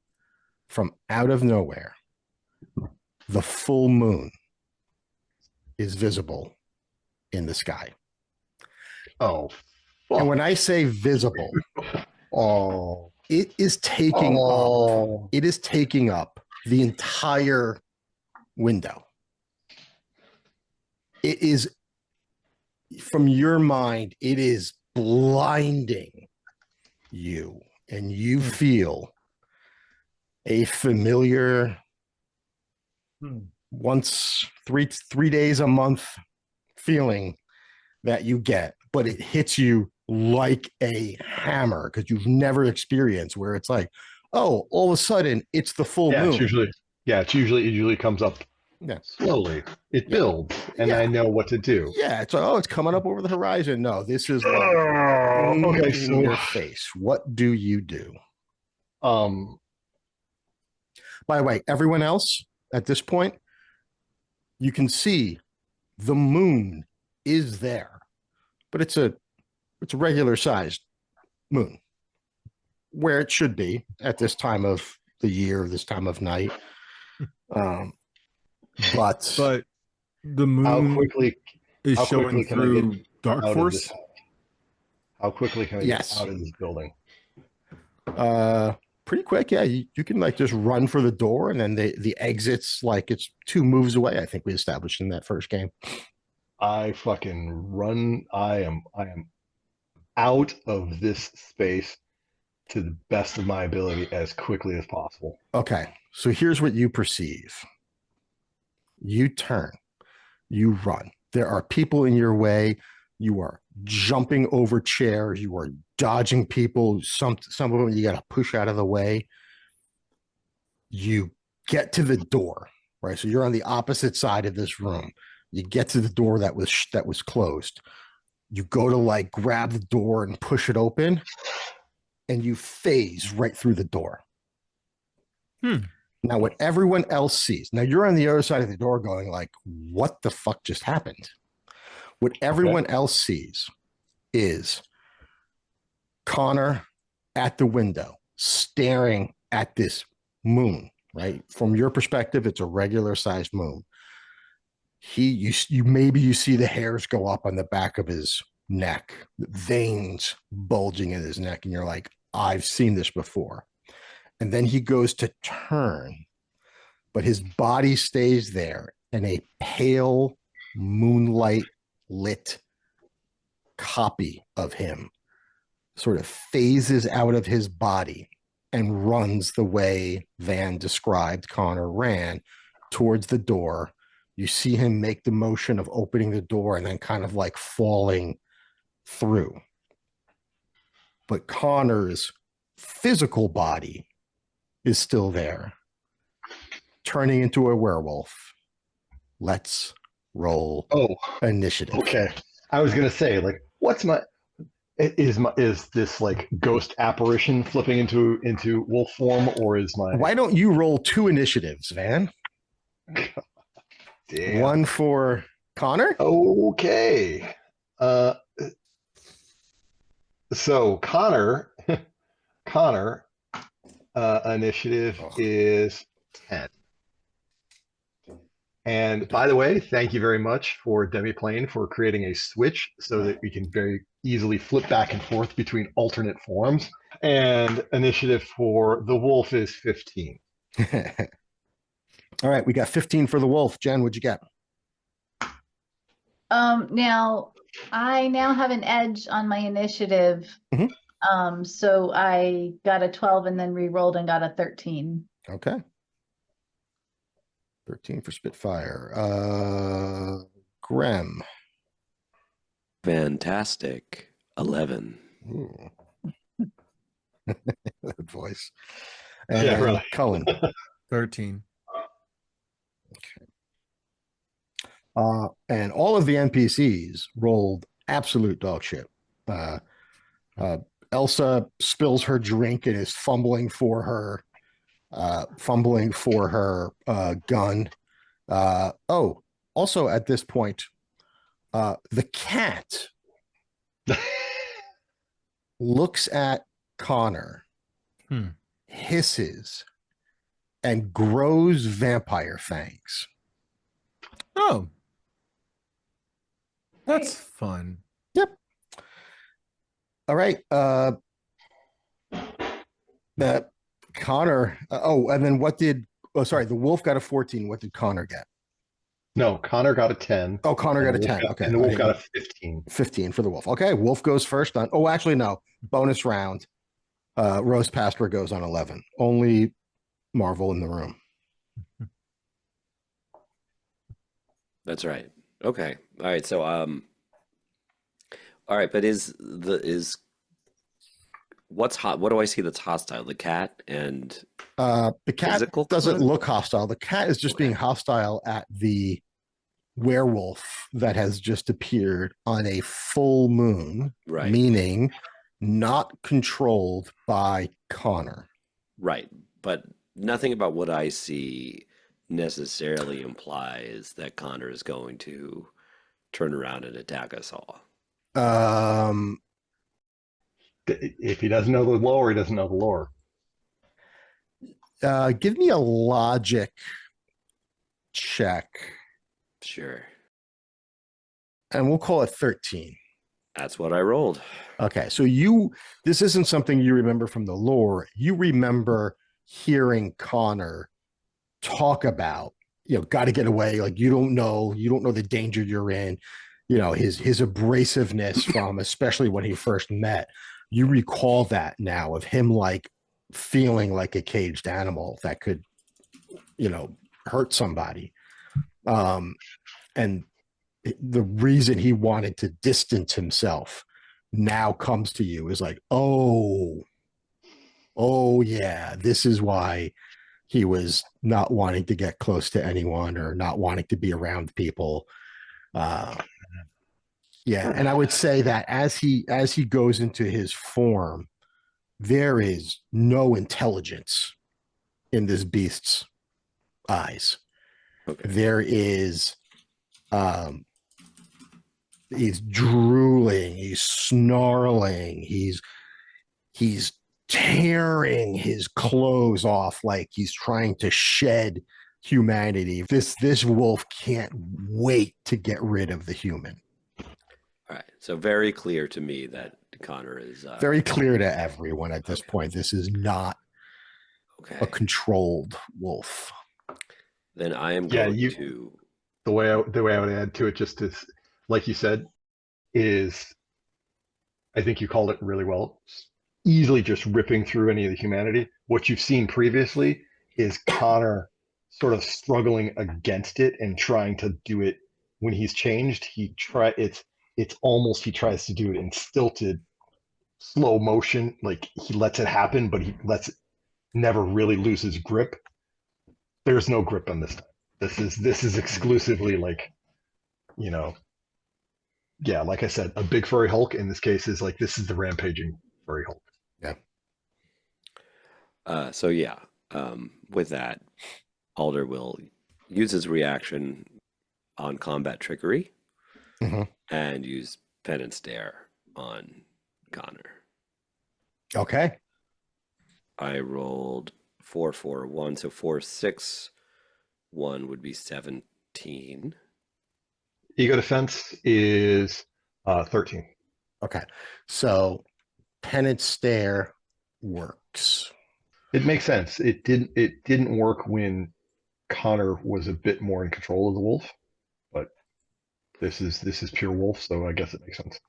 from out of nowhere, the full moon is visible in the sky. Oh. And when I say visible, it is taking up. It is taking up the entire window. It is, from your mind, it is blinding you, and you feel a familiar once three days a month feeling that you get, but it hits you like a hammer because you've never experienced where it's like, oh, all of a sudden it's the full moon. It usually comes up slowly. It builds, and I know what to do. Yeah, it's like, oh, it's coming up over the horizon. No, this is like Okay, in your face. What do you do? By the way, everyone else at this point, you can see the moon is there, but it's a regular sized moon. where it should be at this time of the year, this time of night. But the How moon quickly is how showing quickly can I get through dark out of this? force. How quickly can I get Yes. out of this building? Pretty quick. Yeah, you can like just run for the door, and then the exits like it's 2 moves away. I think we established in that first game. I fucking run. I am out of this space to the best of my ability as quickly as possible. Okay, so here's what you perceive. You turn, you run. There are people in your way. You are jumping over chairs. You are dodging people. Some of them you got to push out of the way. You get to the door, right? So you're on the opposite side of this room. You get to the door that was closed. You go to like grab the door and push it open, and you phase right through the door. Now, what everyone else sees, now you're on the other side of the door going like, what the fuck just happened? What everyone else sees is Connor at the window staring at this moon, right? From your perspective, it's a regular sized moon. You see the hairs go up on the back of his neck, veins bulging in his neck, and you're like, I've seen this before. And then he goes to turn, but his body stays there, and a pale moonlight lit copy of him sort of phases out of his body and runs the way Vann described Connor ran towards the door. You see him make the motion of opening the door and then kind of like falling through. But Connor's physical body is still there, turning into a werewolf. Let's roll initiative. Okay. I was gonna say, like, is this like ghost apparition flipping into wolf form, or is my Why don't you roll 2 initiatives, Vann? Damn. 1 for Connor. Okay. So Connor initiative is 10. And by the way, thank you very much for Demiplane for creating a switch so that we can very easily flip back and forth between alternate forms. And initiative for the wolf is 15. All right, we got 15 for the wolf. Jen, what'd you get? Now I now have an edge on my initiative. So I got a 12 and then re-rolled and got a 13. Okay. 13 for Spitfire. Grem. Fantastic. 11. Ooh. Good voice. And Yeah, really. Cullen. 13. And all of the NPCs rolled absolute dog shit. Elsa spills her drink and is fumbling for her gun. Also at this point, the cat looks at Connor, hisses, and grows vampire fangs. Oh, that's fun. Yep. All right. Connor. And then what did? Oh, sorry. The wolf got a 14. What did Connor get? No, Connor got a 10. Oh, Connor got a 10. Okay. And the wolf got a 15. 15 for the wolf. Okay. Wolf goes first on. Oh, actually, no. Bonus round. Rose Pastor goes on 11. Only Marvel in the room. That's right. Okay. All right. So, all right. But what's hot? What do I see that's hostile? The cat and the cat physical doesn't component? look hostile. The cat is just being hostile at the werewolf that has just appeared on a full moon, Right. meaning not controlled by Connor. Right. But nothing about what I see necessarily implies that Connor is going to turn around and attack us all. If he doesn't know the lore, he doesn't know the lore. Give me a logic check, Sure. and we'll call it 13. That's what I rolled. Okay, so this isn't something you remember from the lore. You remember hearing Connor talk about, got to get away. Like you don't know the danger you're in. His abrasiveness from, especially when he first met. You recall that now of him like feeling like a caged animal that could, hurt somebody. And the reason he wanted to distance himself now comes to you is like, oh yeah, this is why he was not wanting to get close to anyone or not wanting to be around people. Yeah, and I would say that as he goes into his form, there is no intelligence in this beast's eyes. Okay. There is he's drooling, he's snarling, he's tearing his clothes off like he's trying to shed humanity. This wolf can't wait to get rid of the human. All right. So very clear to me that Connor is Very clear to everyone at this point. This is not a controlled wolf. Then I am going to. The way I would add to it, just as like you said, is I think you called it really well. Easily just ripping through any of the humanity. What you've seen previously is Connor sort of struggling against it and trying to do it when he's changed. It's almost he tries to do it in stilted, slow motion. Like he lets it happen, but he lets it never really lose his grip. There's no grip on this time. This is exclusively like, yeah, like I said, a big furry Hulk in this case is like, this is the rampaging furry Hulk. Yeah. With that, Alder will use his reaction on combat trickery and use pen and stare on Connor. Okay. I rolled 4, 4, 1, so 4, 6, 1 would be 17. Ego defense is 13. Okay. So pen and stare works. It makes sense. It didn't work when Connor was a bit more in control of the wolf, but this is pure wolf, so I guess it makes sense.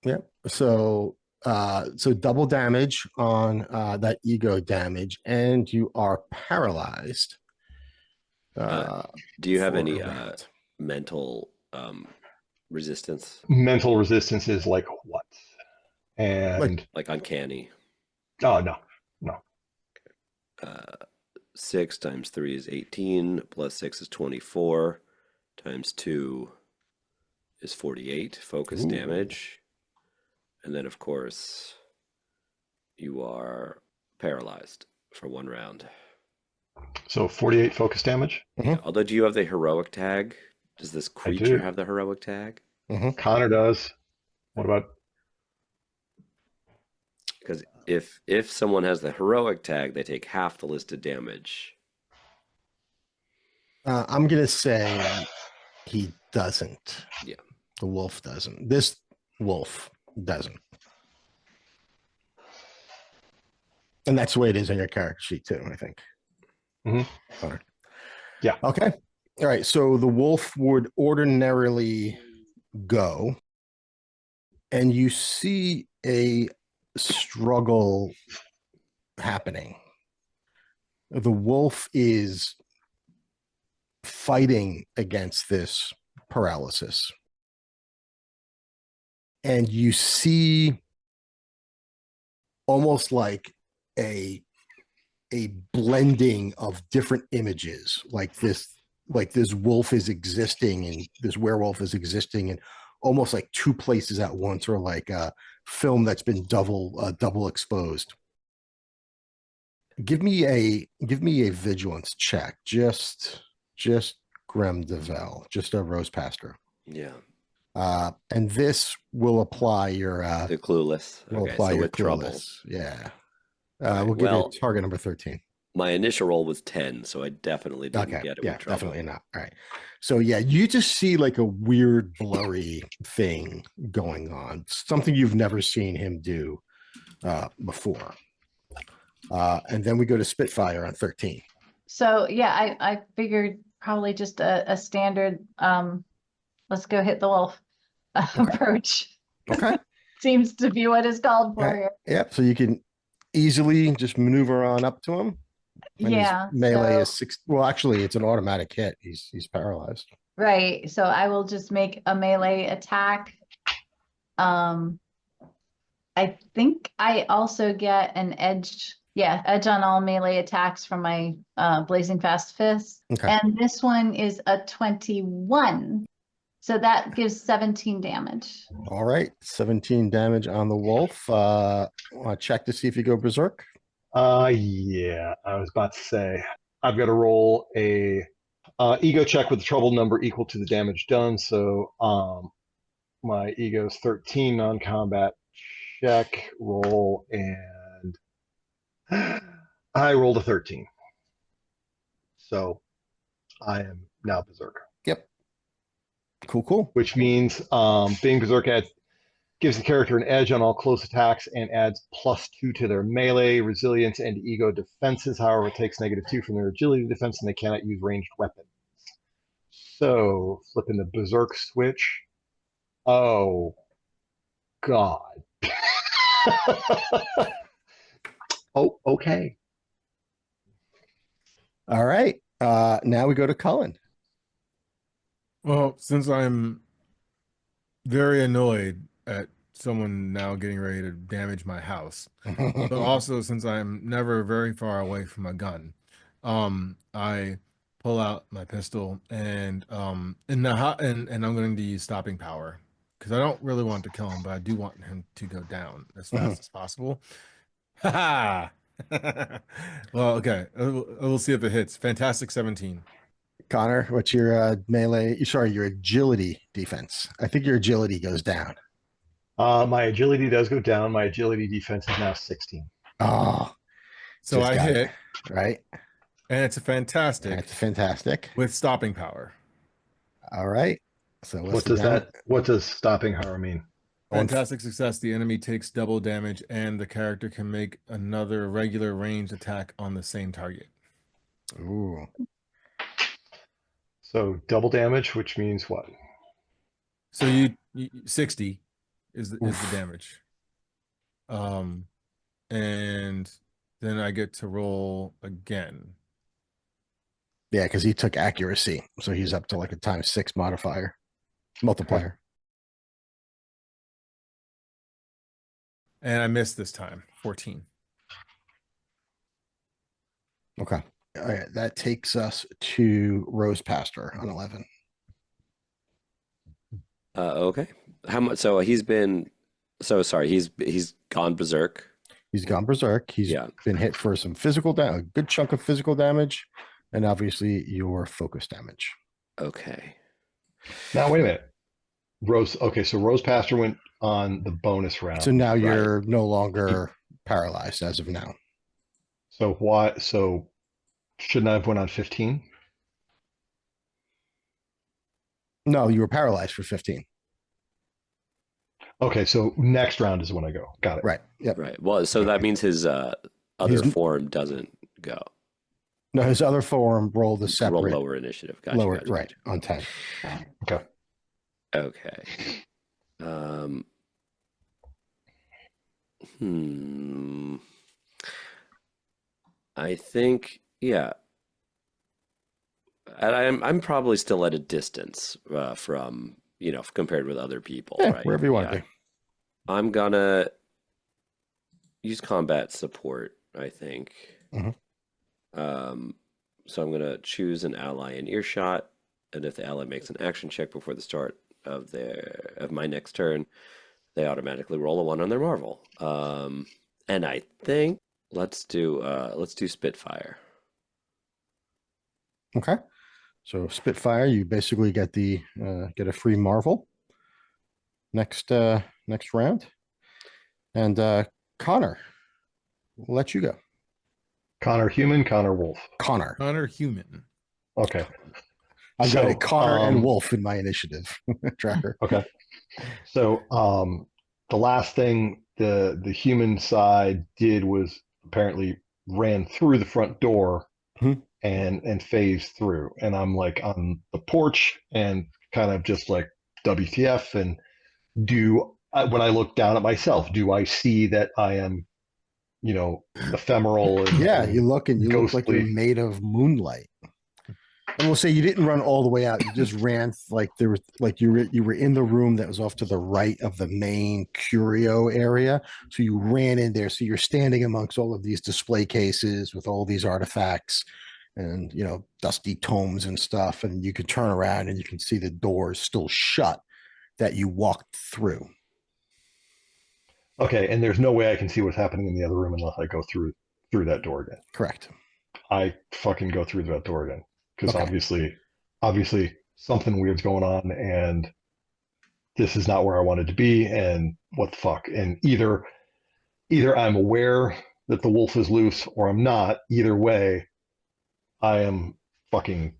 Yeah. So double damage on that ego damage, and you are paralyzed. Do you have any mental resistance? Mental resistance is like what? And like uncanny. Oh no. 6 times 3 is 18, plus 6 is 24, times 2 is 48 focus damage. And then, of course, you are paralyzed for 1 round. So 48 focus damage? Mm-hmm. Although, do you have the heroic tag? Does this creature have the heroic tag? Mm-hmm. Connor does. What about... Because if someone has the heroic tag, they take half the listed damage. I'm going to say he doesn't. Yeah. The wolf doesn't. This wolf doesn't. And that's the way it is on your character sheet too, I think. Mm-hmm. All right. Yeah. Okay. All right. So the wolf would ordinarily go, and you see a struggle happening. The wolf is fighting against this paralysis. And you see almost like a blending of different images, like this wolf is existing and this werewolf is existing in almost like 2 places at once, or like a film that's been double exposed. Give me a vigilance check. Just Gremdavel, just a rose pastor. Yeah. And this will apply your The clueless. will Okay, apply so your with trouble. clueless. Yeah. All right, We'll give well, you target number 13. my initial roll was 10, so I definitely didn't Okay. get it Yeah, with trouble. definitely not. All right. So yeah, you just see like a weird blurry thing going on. Something you've never seen him do before. And then we go to Spitfire on 13. So yeah, I figured probably just a standard let's go hit the wolf approach. Okay. Seems to be what is called for here. Yep. So you can easily just maneuver on up to him. And his Yeah. melee So, is 6. Well, actually, it's an automatic hit. He's paralyzed. right. So I will just make a melee attack. I think I also get an edge on all melee attacks from my Blazing Fast Fist. Okay. And this one is a 21. So that gives 17 damage. All right. 17 damage on the wolf. Want to check to see if you go berserk? Yeah, I was about to say I've got to roll a ego check with the trouble number equal to the damage done. So my ego's 13 non-combat check roll, and I rolled a 13. So I am now berserk. Yep. Cool. Which means being berserk gives the character an edge on all close attacks and adds +2 to their melee, resilience, and ego defenses. However, it takes -2 from their agility defense, and they cannot use ranged weapons. So, flipping the berserk switch. Oh, God. Oh, okay. All right. Now we go to Cullen. Well, since I'm very annoyed at someone now getting ready to damage my house, but also since I'm never very far away from a gun, I pull out my pistol and I'm going to use stopping power because I don't really want to kill him, but I do want him to go down as fast as possible. Ha ha! Well, okay, we'll see if it hits. Fantastic 17. Connor, what's your melee? Sorry, your agility defense. I think your agility goes down. My agility does go down. My agility defense is now 16. Oh, So I hit, right? and it's a fantastic. That's fantastic. With stopping power. All right. So What does stopping power mean? Fantastic success. The enemy takes double damage, and the character can make another regular ranged attack on the same target. Ooh. So double damage, which means what? So you 60 is the damage. And then I get to roll again. Yeah, because he took accuracy, so he's up to like a ×6 multiplier. And I missed this time. 14. Okay. All right. That takes us to Rose Pastor on 11. Okay. How much? So he's been. So sorry. He's gone berserk. He's gone berserk. He's been hit for some physical damage, a good chunk of physical damage, and obviously your focus damage. Okay. Now wait a minute. Rose. Okay, so Rose Pastor went on the bonus round. So now you're no longer paralyzed as of now. So why? So shouldn't I have went on 15? No, you were paralyzed for 15. Okay, so next round is when I go. Got it. Right. Yep. Right. Well, so that means his other form doesn't go. No, his other form rolled a separate Roll lower initiative. Gotcha, right, on 10. Okay. Okay. I think, yeah. And I'm probably still at a distance from, compared with other people, right? Wherever you want to be. I'm gonna use combat support, I think. So I'm gonna choose an ally in earshot, and if the ally makes an action check before the start of my next turn, they automatically roll a 1 on their marvel. And I think let's do Spitfire. Okay. So Spitfire, you basically get get a free marvel. next round. And Connor, we'll let you go. Connor human, Connor wolf. Connor. Connor Human. Okay. I've got So, it Connor and Wolf in my initiative tracker. Okay. So the last thing the human side did was apparently ran through the front door Mhm. and phased through. And I'm like on the porch and kind of just like WTF. And when I look down at myself, do I see that I am, ephemeral and, Yeah, and you look like you're ghostly? made of moonlight. And we'll say you didn't run all the way out. You just ran like there was like you were in the room that was off to the right of the main curio area. So you ran in there. So you're standing amongst all of these display cases with all these artifacts and dusty tomes and stuff. And you can turn around and you can see the doors still shut that you walked through. Okay, and there's no way I can see what's happening in the other room unless I go through that door again. Correct. I fucking go through that door again because Okay. obviously something weird's going on, and this is not where I wanted to be. And what the fuck? And either I'm aware that the wolf is loose or I'm not. Either way, I am fucking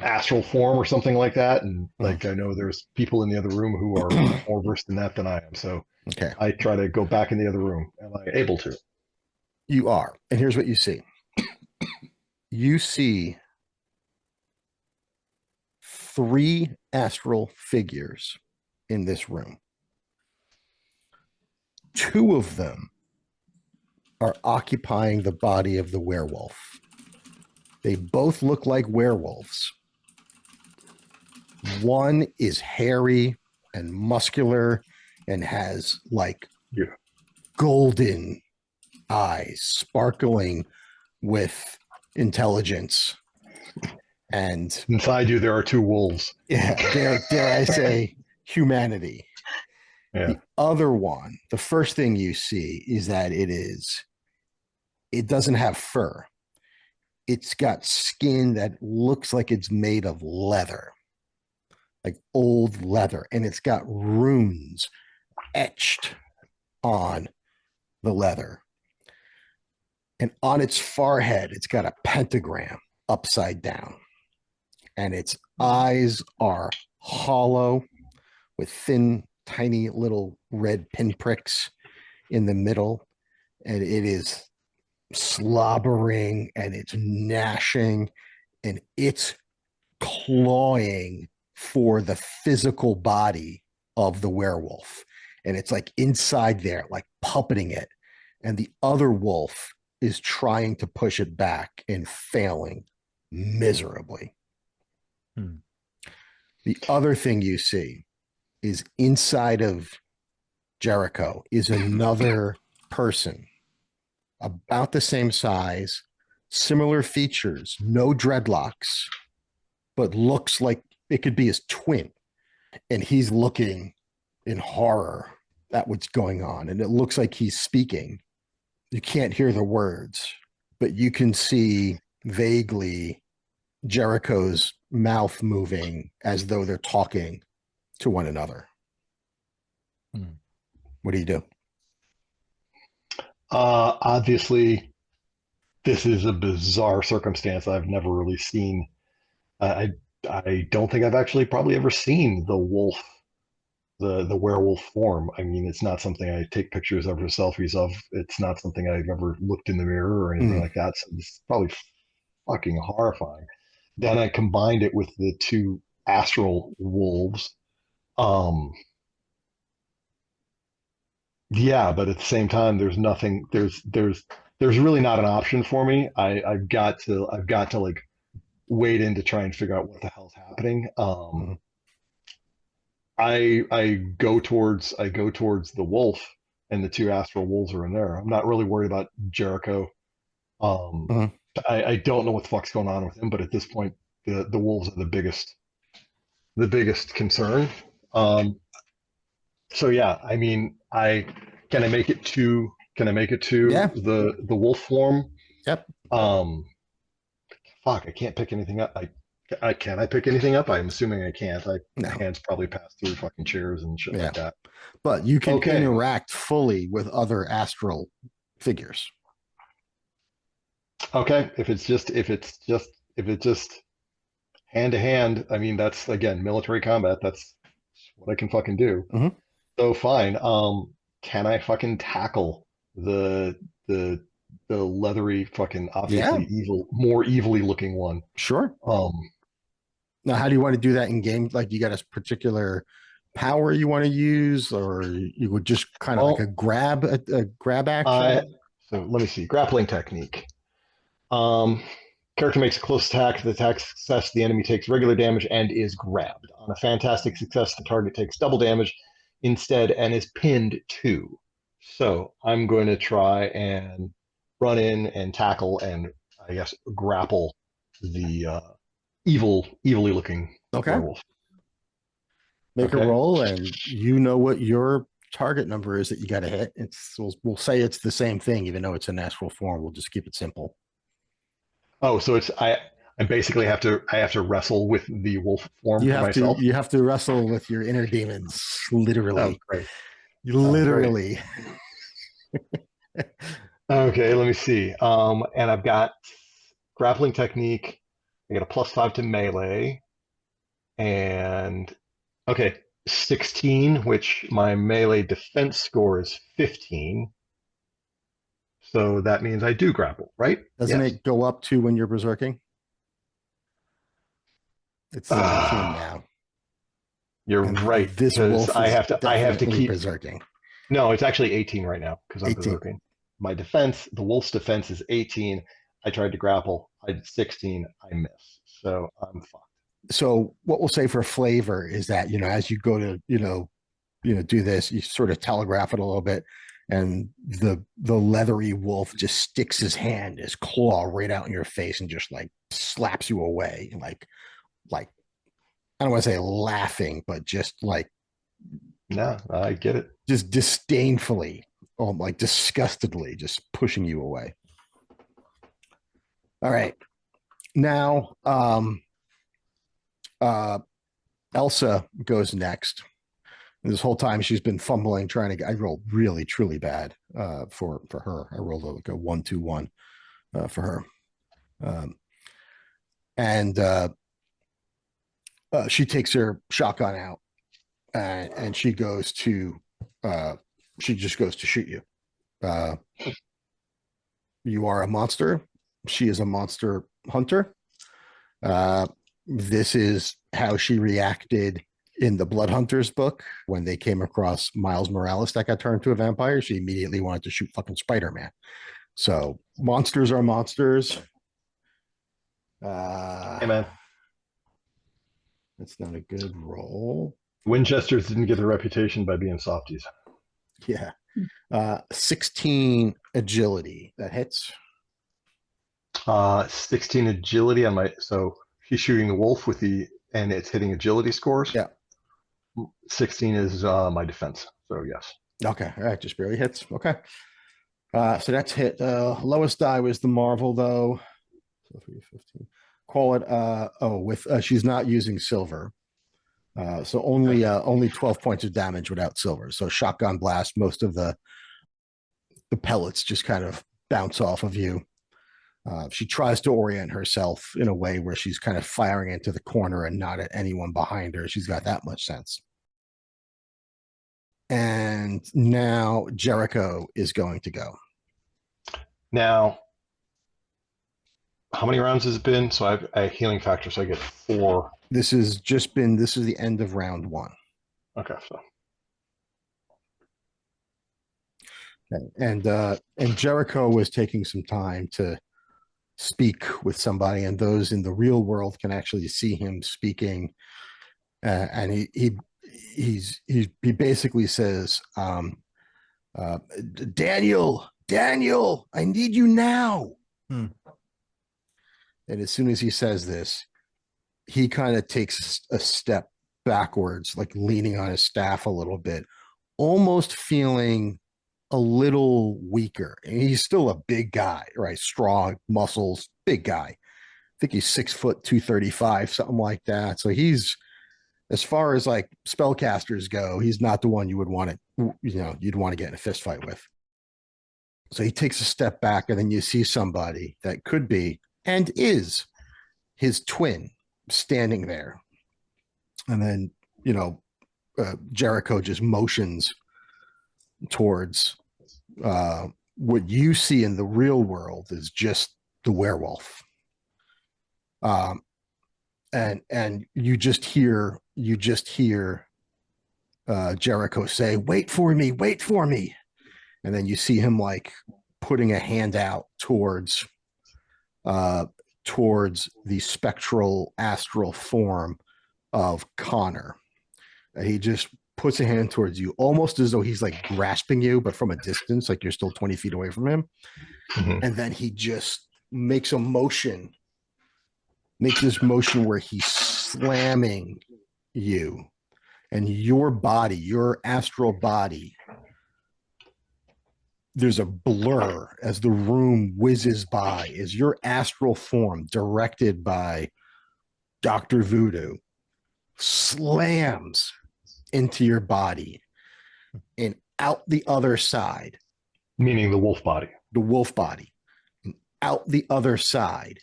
astral form or something like that. And like I know there's people in the other room who are more versed in that than I am. So Okay. I try to go back in the other room. Am I able to? You are. And here's what you see. You see 3 astral figures in this room. 2 of them are occupying the body of the werewolf. They both look like werewolves. One is hairy and muscular and has like golden eyes sparkling with intelligence. And inside you, there are 2 wolves. Yeah, dare I say humanity. Yeah. The other one, the first thing you see is that it doesn't have fur. It's got skin that looks like it's made of leather, like old leather, and it's got runes etched on the leather. And on its forehead, it's got a pentagram upside down. And its eyes are hollow with thin, tiny little red pinpricks in the middle. And it is slobbering and it's gnashing and it's clawing for the physical body of the werewolf. And it's like inside there, like puppeting it. And the other wolf is trying to push it back and failing miserably. The other thing you see is inside of Jericho is another person about the same size, similar features, no dreadlocks, but looks like it could be his twin. And he's looking in horror at what's going on. And it looks like he's speaking. You can't hear the words, but you can see vaguely Jericho's mouth moving as though they're talking to one another. What do you do? Obviously, this is a bizarre circumstance I've never really seen. I don't think I've actually probably ever seen the wolf, the werewolf form. I mean, it's not something I take pictures of or selfies of. It's not something I've ever looked in the mirror or anything like that. So it's probably fucking horrifying. Then I combined it with the 2 astral wolves. Yeah, but at the same time, there's nothing. There's really not an option for me. I've got to like wade in to try and figure out what the hell's happening. I go towards the wolf, and the 2 astral wolves are in there. I'm not really worried about Jericho. I don't know what the fuck's going on with him, but at this point, the wolves are the biggest concern. So yeah, I mean, can I make it to the wolf form? Yep. Fuck, I can't pick anything up. Can I pick anything up? I'm assuming I can't. My No. hands probably pass through fucking chairs and shit like that. But you can Okay. interact fully with other astral figures. Okay, if it's just hand to hand, I mean that's again military combat. That's what I can fucking do. Mhm. So fine. Can I fucking tackle the the leathery fucking obviously evil, more evilly looking one? Sure. Um, Now, how do you want to do that in game? Like, you got a particular power you want to use, or you would just kind of like a grab action? So let me see. Grappling technique. Character makes a close attack. The attack success, the enemy takes regular damage and is grabbed. On a fantastic success, the target takes double damage instead and is pinned 2. So I'm going to try and run in and tackle and I guess grapple the evilly looking werewolf. Make a roll, and you know what your target number is that you got to hit. We'll say it's the same thing, even though it's in astral form. We'll just keep it simple. Oh, so I basically have to wrestle with the wolf form for myself. You have to wrestle with your inner demons, literally. Oh, great. Literally. Okay, let me see. And I've got grappling technique. I got a +5 to melee, and okay, 16, which my melee defense score is 15. So that means I do grapple, right? Doesn't it go up to when you're berserking? It's 17 now. You're right. This wolf I have to keep berserking. No, it's actually 18 right now because I'm 18. berserking. My defense, the wolf's defense is 18. I tried to grapple. I did 16. I missed. So I'm fucked. So what we'll say for flavor is that, as you go to, do this, you sort of telegraph it a little bit, and the leathery wolf just sticks his hand, his claw right out in your face and just like slaps you away. Like, I don't want to say laughing, but just like, no, I get it. Just disdainfully, like disgustedly, just pushing you away. All right. Now, Elsa goes next. And this whole time she's been fumbling, trying to I rolled really, truly bad for her. I rolled like a 1-2-1 for her. And she takes her shotgun out and she goes to she just goes to shoot you. You are a monster. She is a monster hunter. This is how she reacted in the Blood Hunters book when they came across Miles Morales that got turned to a vampire. She immediately wanted to shoot fucking Spider-Man. So monsters are monsters. Hey, man. That's not a good roll. Winchesters didn't get their reputation by being softies. Yeah. 16 agility. That hits. 16 agility on my. So she's shooting the wolf and it's hitting agility scores. Yeah. 16 is my defense. So yes. Okay. All right. Just barely hits. Okay. So that's hit. Lowest die was the Marvel, though. So 315. Call it. She's not using silver. So only 12 points of damage without silver. So shotgun blast, most of the pellets just kind of bounce off of you. She tries to orient herself in a way where she's kind of firing into the corner and not at anyone behind her. She's got that much sense. And now Jericho is going to go. Now, how many rounds has it been? So I have a healing factor, so I get 4. This is the end of round 1. Okay, so. Okay. And Jericho was taking some time to speak with somebody, and those in the real world can actually see him speaking. And he basically says, Daniel, I need you now. And as soon as he says this, he kind of takes a step backwards, like leaning on his staff a little bit, almost feeling a little weaker. And he's still a big guy, right? Strong, muscles, big guy. think he's 6 foot 235, something like that. So he's, as far as like spellcasters go, he's not the one you would want to, you'd want to get in a fist fight with. So he takes a step back, and then you see somebody that could be and is his twin standing there. And then, Jericho just motions towards what you see in the real world is just the werewolf. And you just hear Jericho say, wait for me. And then you see him like putting a hand out towards the spectral astral form of Connor. And he just puts a hand towards you, almost as though he's like grasping you, but from a distance, like you're still 20 feet away from him. Mm-hmm. And then he just makes this motion where he's slamming you, and your body, your astral body, there's a blur as the room whizzes by, as your astral form, directed by Dr. Voodoo, slams into your body and out the other side. Meaning the wolf body. The wolf body. And out the other side,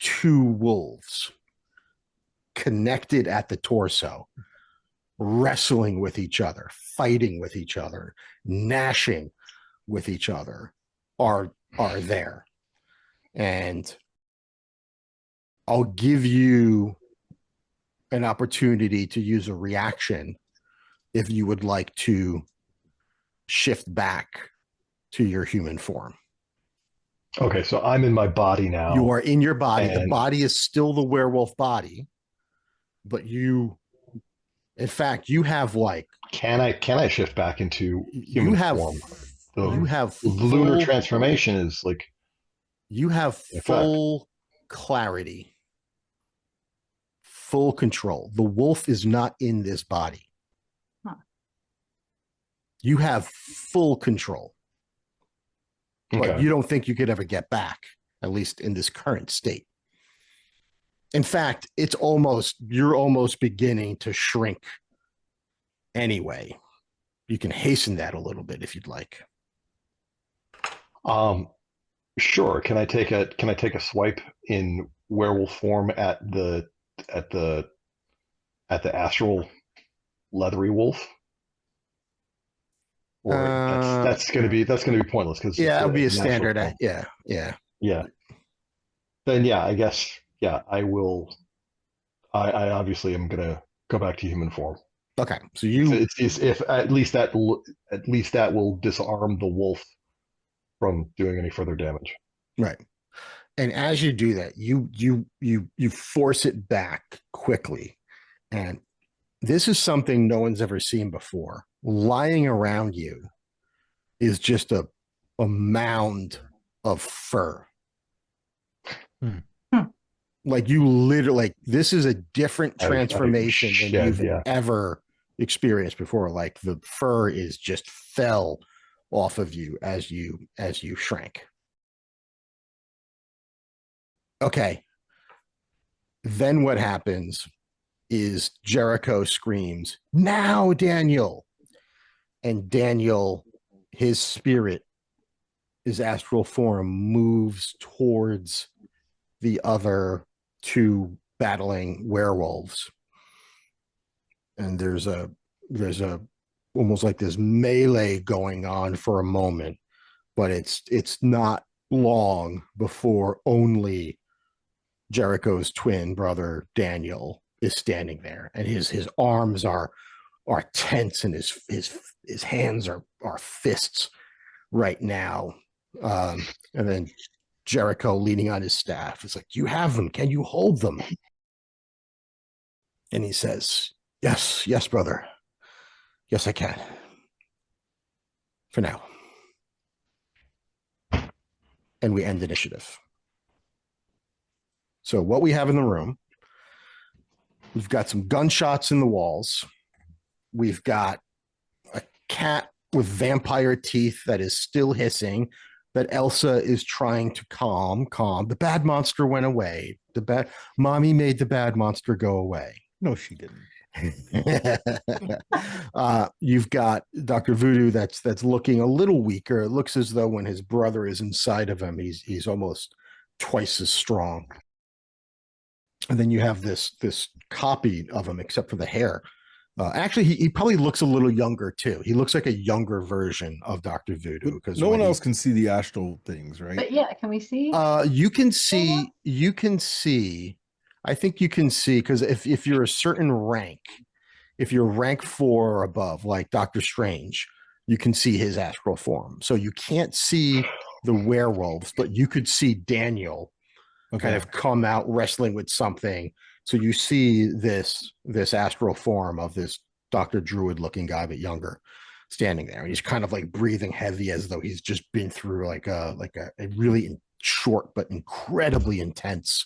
2 wolves connected at the torso, wrestling with each other, fighting with each other, gnashing with each other, are there. And I'll give you an opportunity to use a reaction if you would like to shift back to your human form. Okay, so I'm in my body now. You are in your body. The body is still the werewolf body, but you, in fact, you have like. Can I shift back into human form? You have lunar transformation is like. You have full clarity, full control. The wolf is not in this body. Huh. You have full control. But you don't think you could ever get back, at least in this current state. In fact, you're almost beginning to shrink anyway. You can hasten that a little bit if you'd like. Sure. Can I take a swipe in werewolf form at the astral leathery wolf? Or that's going to be pointless because it would be a standard. Yeah. Then I guess I will. I obviously am going to go back to human form. Okay, so if at least that will disarm the wolf from doing any further damage. Right. And as you do that, you force it back quickly, and this is something no one's ever seen before. Lying around you is just a mound of fur. Like you literally, this is a different transformation than you've ever experienced before. Like the fur is just fell off of you as you shrank. Okay. Then what happens is Jericho screams, "Now, Daniel!" And Daniel, his spirit, his astral form, moves towards the other 2 battling werewolves. And there's almost like this melee going on for a moment, but it's not long before only Jericho's twin brother Daniel is standing there, and his arms are tense, and his hands are fists right now. And then Jericho, leaning on his staff, is like, "You have them. Can you hold them?" And he says, yes, brother. Yes, I can. For now. And we end initiative. So what we have in the room, we've got some gunshots in the walls. We've got a cat with vampire teeth that is still hissing, that Elsa is trying to calm. The bad monster went away. Mommy made the bad monster go away. No, she didn't. You've got Dr. Voodoo that's looking a little weaker. It looks as though when his brother is inside of him, he's almost twice as strong. And then you have this copy of him, except for the hair. Actually, he probably looks a little younger too. He looks like a younger version of Dr. Voodoo because no one else can see the astral things, right? But yeah, can we see? You can see. I think you can see because if you're a certain rank, if you're rank 4 or above, like Doctor Strange, you can see his astral form. So you can't see the werewolves, but you could see Daniel kind of come out wrestling with something. So you see this astral form of this Dr. Druid looking guy, but younger, standing there. And he's kind of like breathing heavy as though he's just been through like a really short but incredibly intense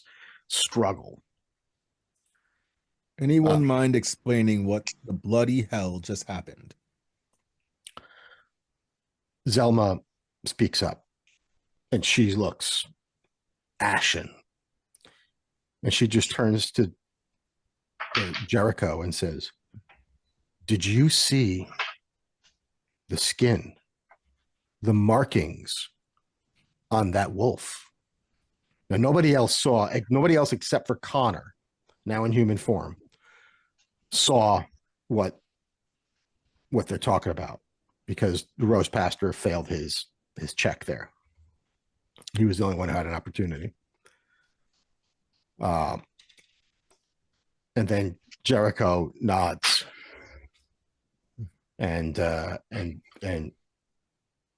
struggle. Anyone mind explaining what the bloody hell just happened? Zelma speaks up and she looks ashen. And she just turns to Jericho and says, "Did you see the skin, the markings on that wolf?" Now, nobody else except for Connor, now in human form, saw what they're talking about because the Rose Pastor failed his check there. He was the only one who had an opportunity. And then Jericho nods, and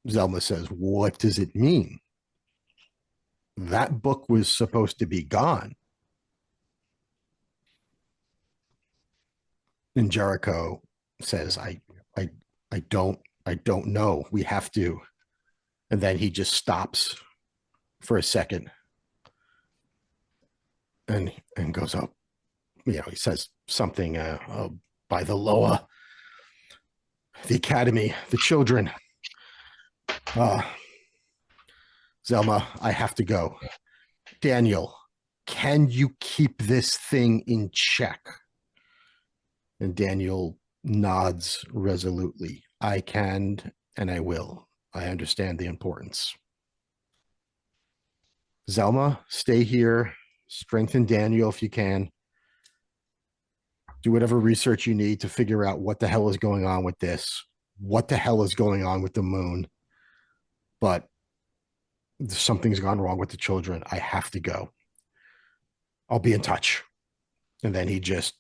Zelma says, "What does it mean? That book was supposed to be gone." And Jericho says, I don't know. We have to." And then he just stops for a second and goes up. He says something by the Loa, the academy, the children. Zelma, I have to go. Daniel, can you keep this thing in check? And Daniel nods resolutely. I can, and I will. I understand the importance. Zelma, stay here. Strengthen Daniel if you can. Do whatever research you need to figure out what the hell is going on with this, what the hell is going on with the moon. But something's gone wrong with the children. I have to go. I'll be in touch. And then he just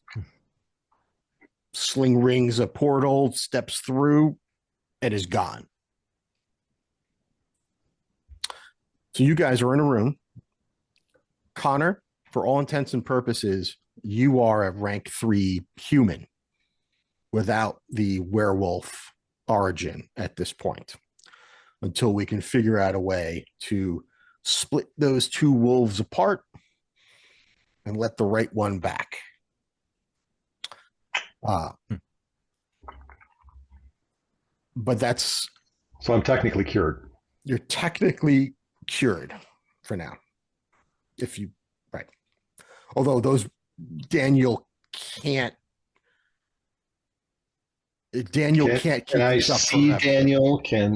sling rings a portal, steps through, and is gone. So you guys are in a room. Connor, for all intents and purposes, you are a rank 3 human without the werewolf origin at this point, until we can figure out a way to split those two wolves apart and let the right one back. But that's... So I'm technically cured. You're technically cured for now. If you... Right. Although those... Daniel can't keep Can I see Daniel? I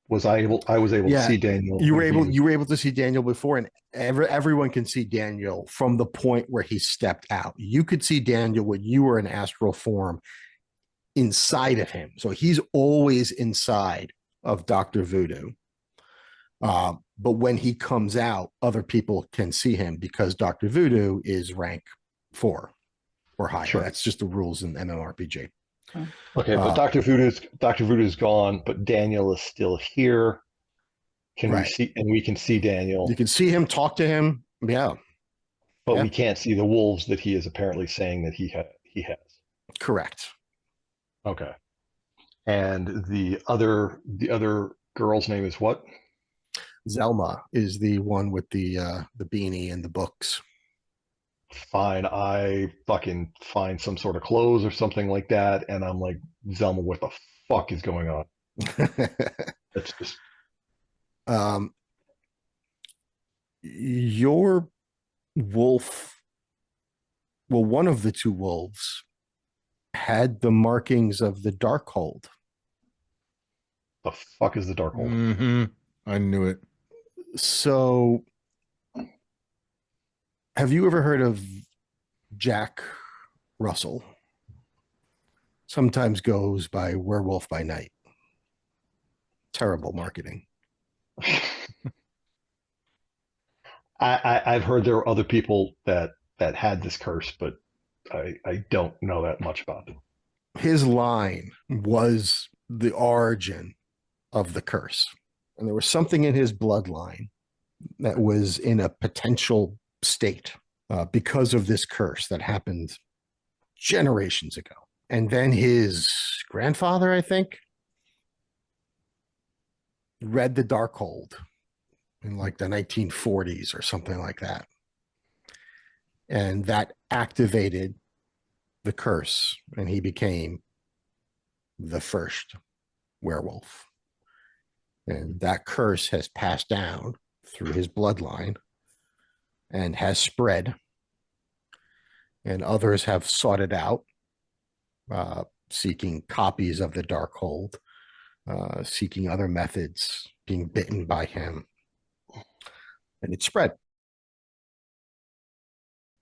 was able to see Daniel. You were able to see Daniel before, and everyone can see Daniel from the point where he stepped out. You could see Daniel when you were in astral form inside of him. So he's always inside of Dr. Voodoo. But when he comes out, other people can see him because Dr. Voodoo is rank 4 or higher. Sure. That's just the rules in MMORPG. Okay, but Dr. Voodoo's gone, but Daniel is still here. We see, and we can see Daniel. You can see him, talk to him. Yeah. But we can't see the wolves that he is apparently saying that he has. Correct. Okay. And the other girl's name is what? Zelma is the one with the beanie and the books. Fine, I fucking find some sort of clothes or something like that, and I'm like, Zelma, what the fuck is going on? That's just Um, your wolf, well, one of the two wolves had the markings of the Darkhold. The fuck is the Darkhold? Mm-hmm. I knew it. So, have you ever heard of Jack Russell? Sometimes goes by Werewolf by Night. Terrible marketing. I've heard there were other people that had this curse, but I don't know that much about it. His line was the origin of the curse. And there was something in his bloodline that was in a potential state because of this curse that happened generations ago. And then his grandfather, I think, read the Darkhold in like the 1940s or something like that. And that activated the curse, and he became the first werewolf. And that curse has passed down through his bloodline and has spread. And others have sought it out, seeking copies of the Darkhold, seeking other methods, being bitten by him. And it spread.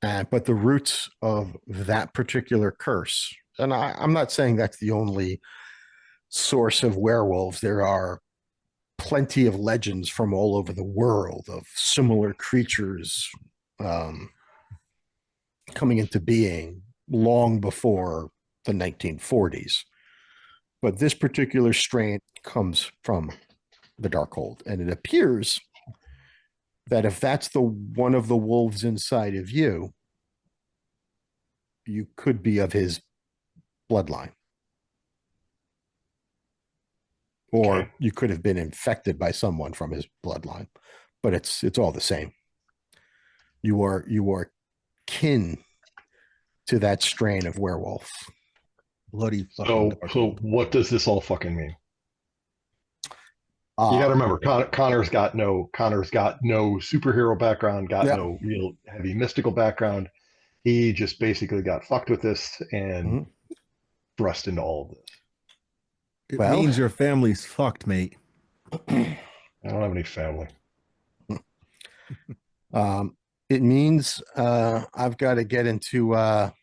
But the roots of that particular curse, and I'm not saying that's the only source of werewolves. There are plenty of legends from all over the world of similar creatures coming into being long before the 1940s. But this particular strain comes from the Darkhold, and it appears that if that's the one of the wolves inside of you, you could be of his bloodline. Or Okay. you could have been infected by someone from his bloodline. But it's all the same. You are kin to that strain of werewolf. Bloody So fucking Darkhold. what does this all fucking mean? Uh, You got to remember, Connor's got no superhero background, got Yep. no real heavy mystical background. He just basically got fucked with this and thrust into all of this. It well- means your family's fucked, mate. I don't have any family. It means I've got to get into the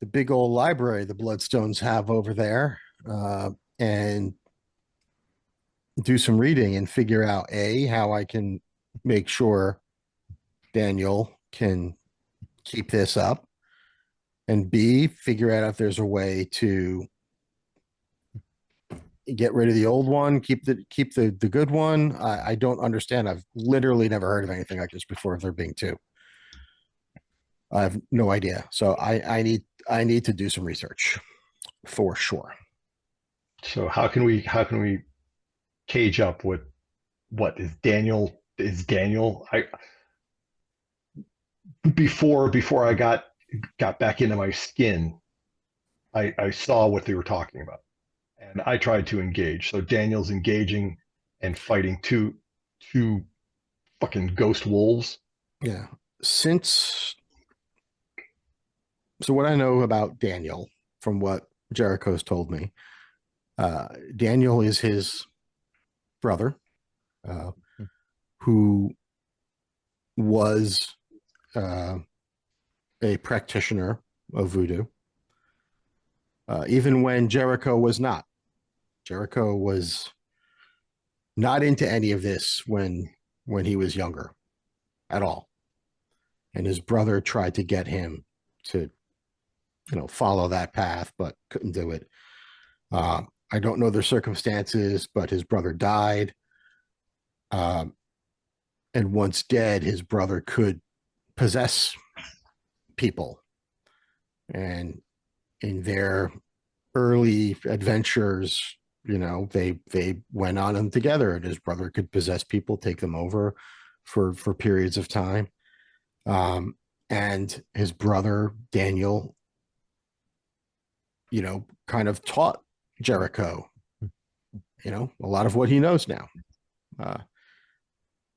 big old library the Bloodstones have over there and do some reading and figure out A, how I can make sure Daniel can keep this up, and B, figure out if there's a way to get rid of the old one, keep the good one. I don't understand. I've literally never heard of anything like this before. There being two, I have no idea. So I need to do some research for sure. So how can we cage up what is Daniel? I before I got back into my skin, I saw what they were talking about, and I tried to engage. So Daniel's engaging and fighting two fucking ghost wolves. Yeah. So what I know about Daniel from what Jericho's told me, Daniel is his brother, who was a practitioner of voodoo, even when Jericho was not. Jericho was not into any of this when he was younger at all. And his brother tried to get him to, follow that path, but couldn't do it. I don't know their circumstances, but his brother died. And once dead, his brother could possess people. And in their early adventures, they went on them together, and his brother could possess people, take them over for periods of time. And his brother, Daniel, kind of taught Jericho, a lot of what he knows now.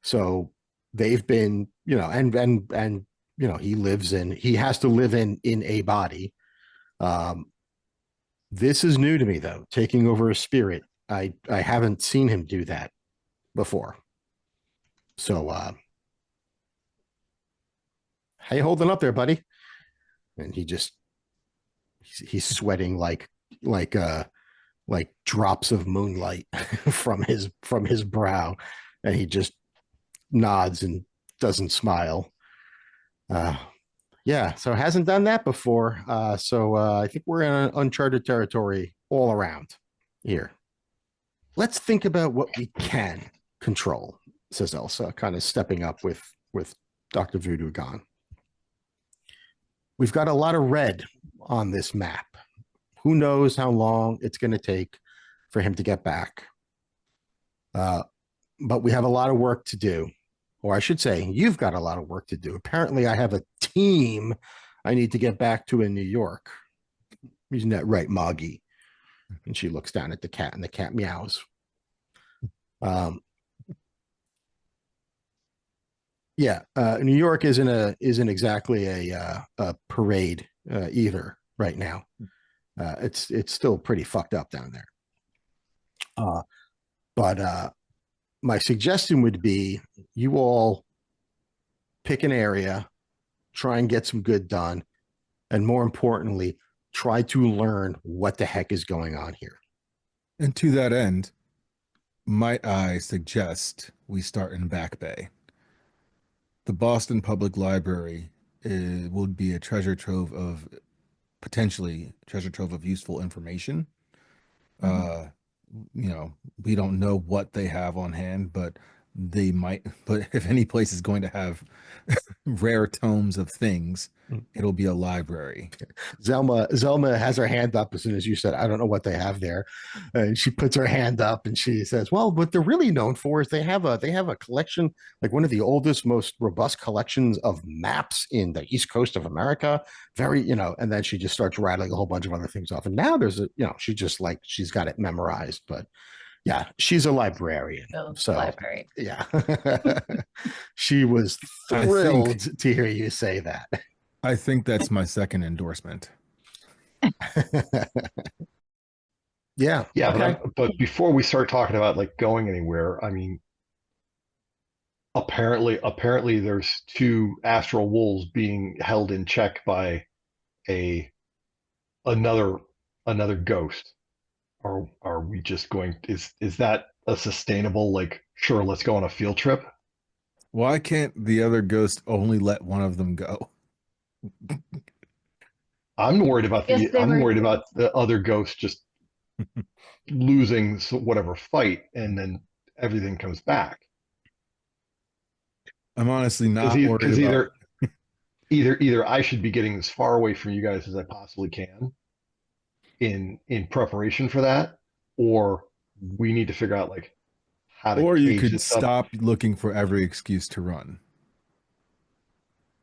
So they've been, and he has to live in a body. This is new to me though, taking over a spirit. I haven't seen him do that before. So how you holding up there, buddy? And he's sweating like drops of moonlight from his brow, and he just nods and doesn't smile. Yeah, so hasn't done that before. So I think we're in uncharted territory all around here. Let's think about what we can control, says Elsa, kind of stepping up with Dr. Voodoo gone. We've got a lot of red on this map. Who knows how long it's going to take for him to get back. But we have a lot of work to do. Or I should say, you've got a lot of work to do. Apparently, I have a team I need to get back to in New York. Isn't that right, Moggy? And she looks down at the cat, and the cat meows. New York isn't exactly a parade either right now. It's still pretty fucked up down there. But my suggestion would be you all pick an area, try and get some good done, and more importantly, try to learn what the heck is going on here. And to that end, might I suggest we start in Back Bay? The Boston Public Library would be a potentially treasure trove of useful information. We don't know what they have on hand, but if any place is going to have rare tomes of things, it'll be a library. Zelma has her hand up as soon as you said, I don't know what they have there. And she puts her hand up and she says, well, what they're really known for is they have a collection, like one of the oldest, most robust collections of maps in the East Coast of America. And then she just starts rattling a whole bunch of other things off. And now she's got it memorized, but yeah, she's a librarian. Library. Yeah. She was thrilled to hear you say that. I think that's my second endorsement. Yeah. Okay. But before we start talking about like going anywhere, I mean, apparently there's two astral wolves being held in check by another ghost. Are we just going? Is that a sustainable, like, sure, let's go on a field trip? Why can't the other ghost only let one of them go? I'm worried about the other ghost just losing whatever fight, and then everything comes back. I'm honestly not worried about. Either I should be getting as far away from you guys as I possibly can in preparation for that, or we need to figure out like how to. Or you could stop looking for every excuse to run.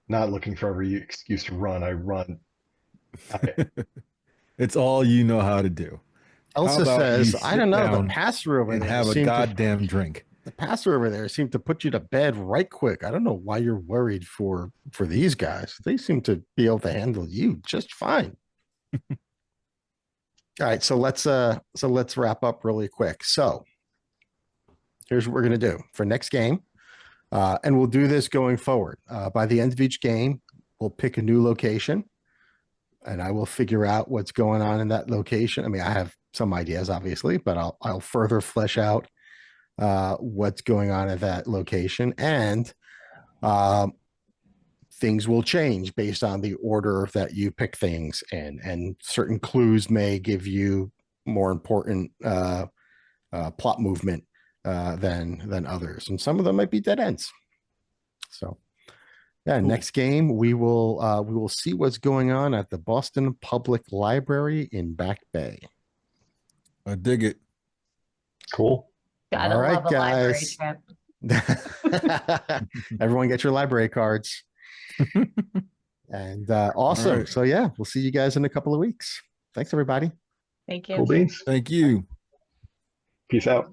Not looking for every excuse to run. I run. It's all you know how to do. Elsa says, I don't know, the pastor over and there have a goddamn drink. The pastor over there seemed to put you to bed right quick. I don't know why you're worried for these guys. They seem to be able to handle you just fine. All right, so let's wrap up really quick. So here's what we're going to do for next game. And we'll do this going forward. By the end of each game, we'll pick a new location, and I will figure out what's going on in that location. I mean, I have some ideas, obviously, but I'll further flesh out what's going on at that location, and things will change based on the order that you pick things in, and certain clues may give you more important plot movement than others, and some of them might be dead ends. So yeah, cool. Next game we will see what's going on at the Boston Public Library in Back Bay. I dig it. Cool. Gotta all right, love a guys. library trip. Everyone get your library cards. And awesome. Right. So yeah, we'll see you guys in a couple of weeks. Thanks, everybody. Thank you. Cool beans. Thank you. Peace out.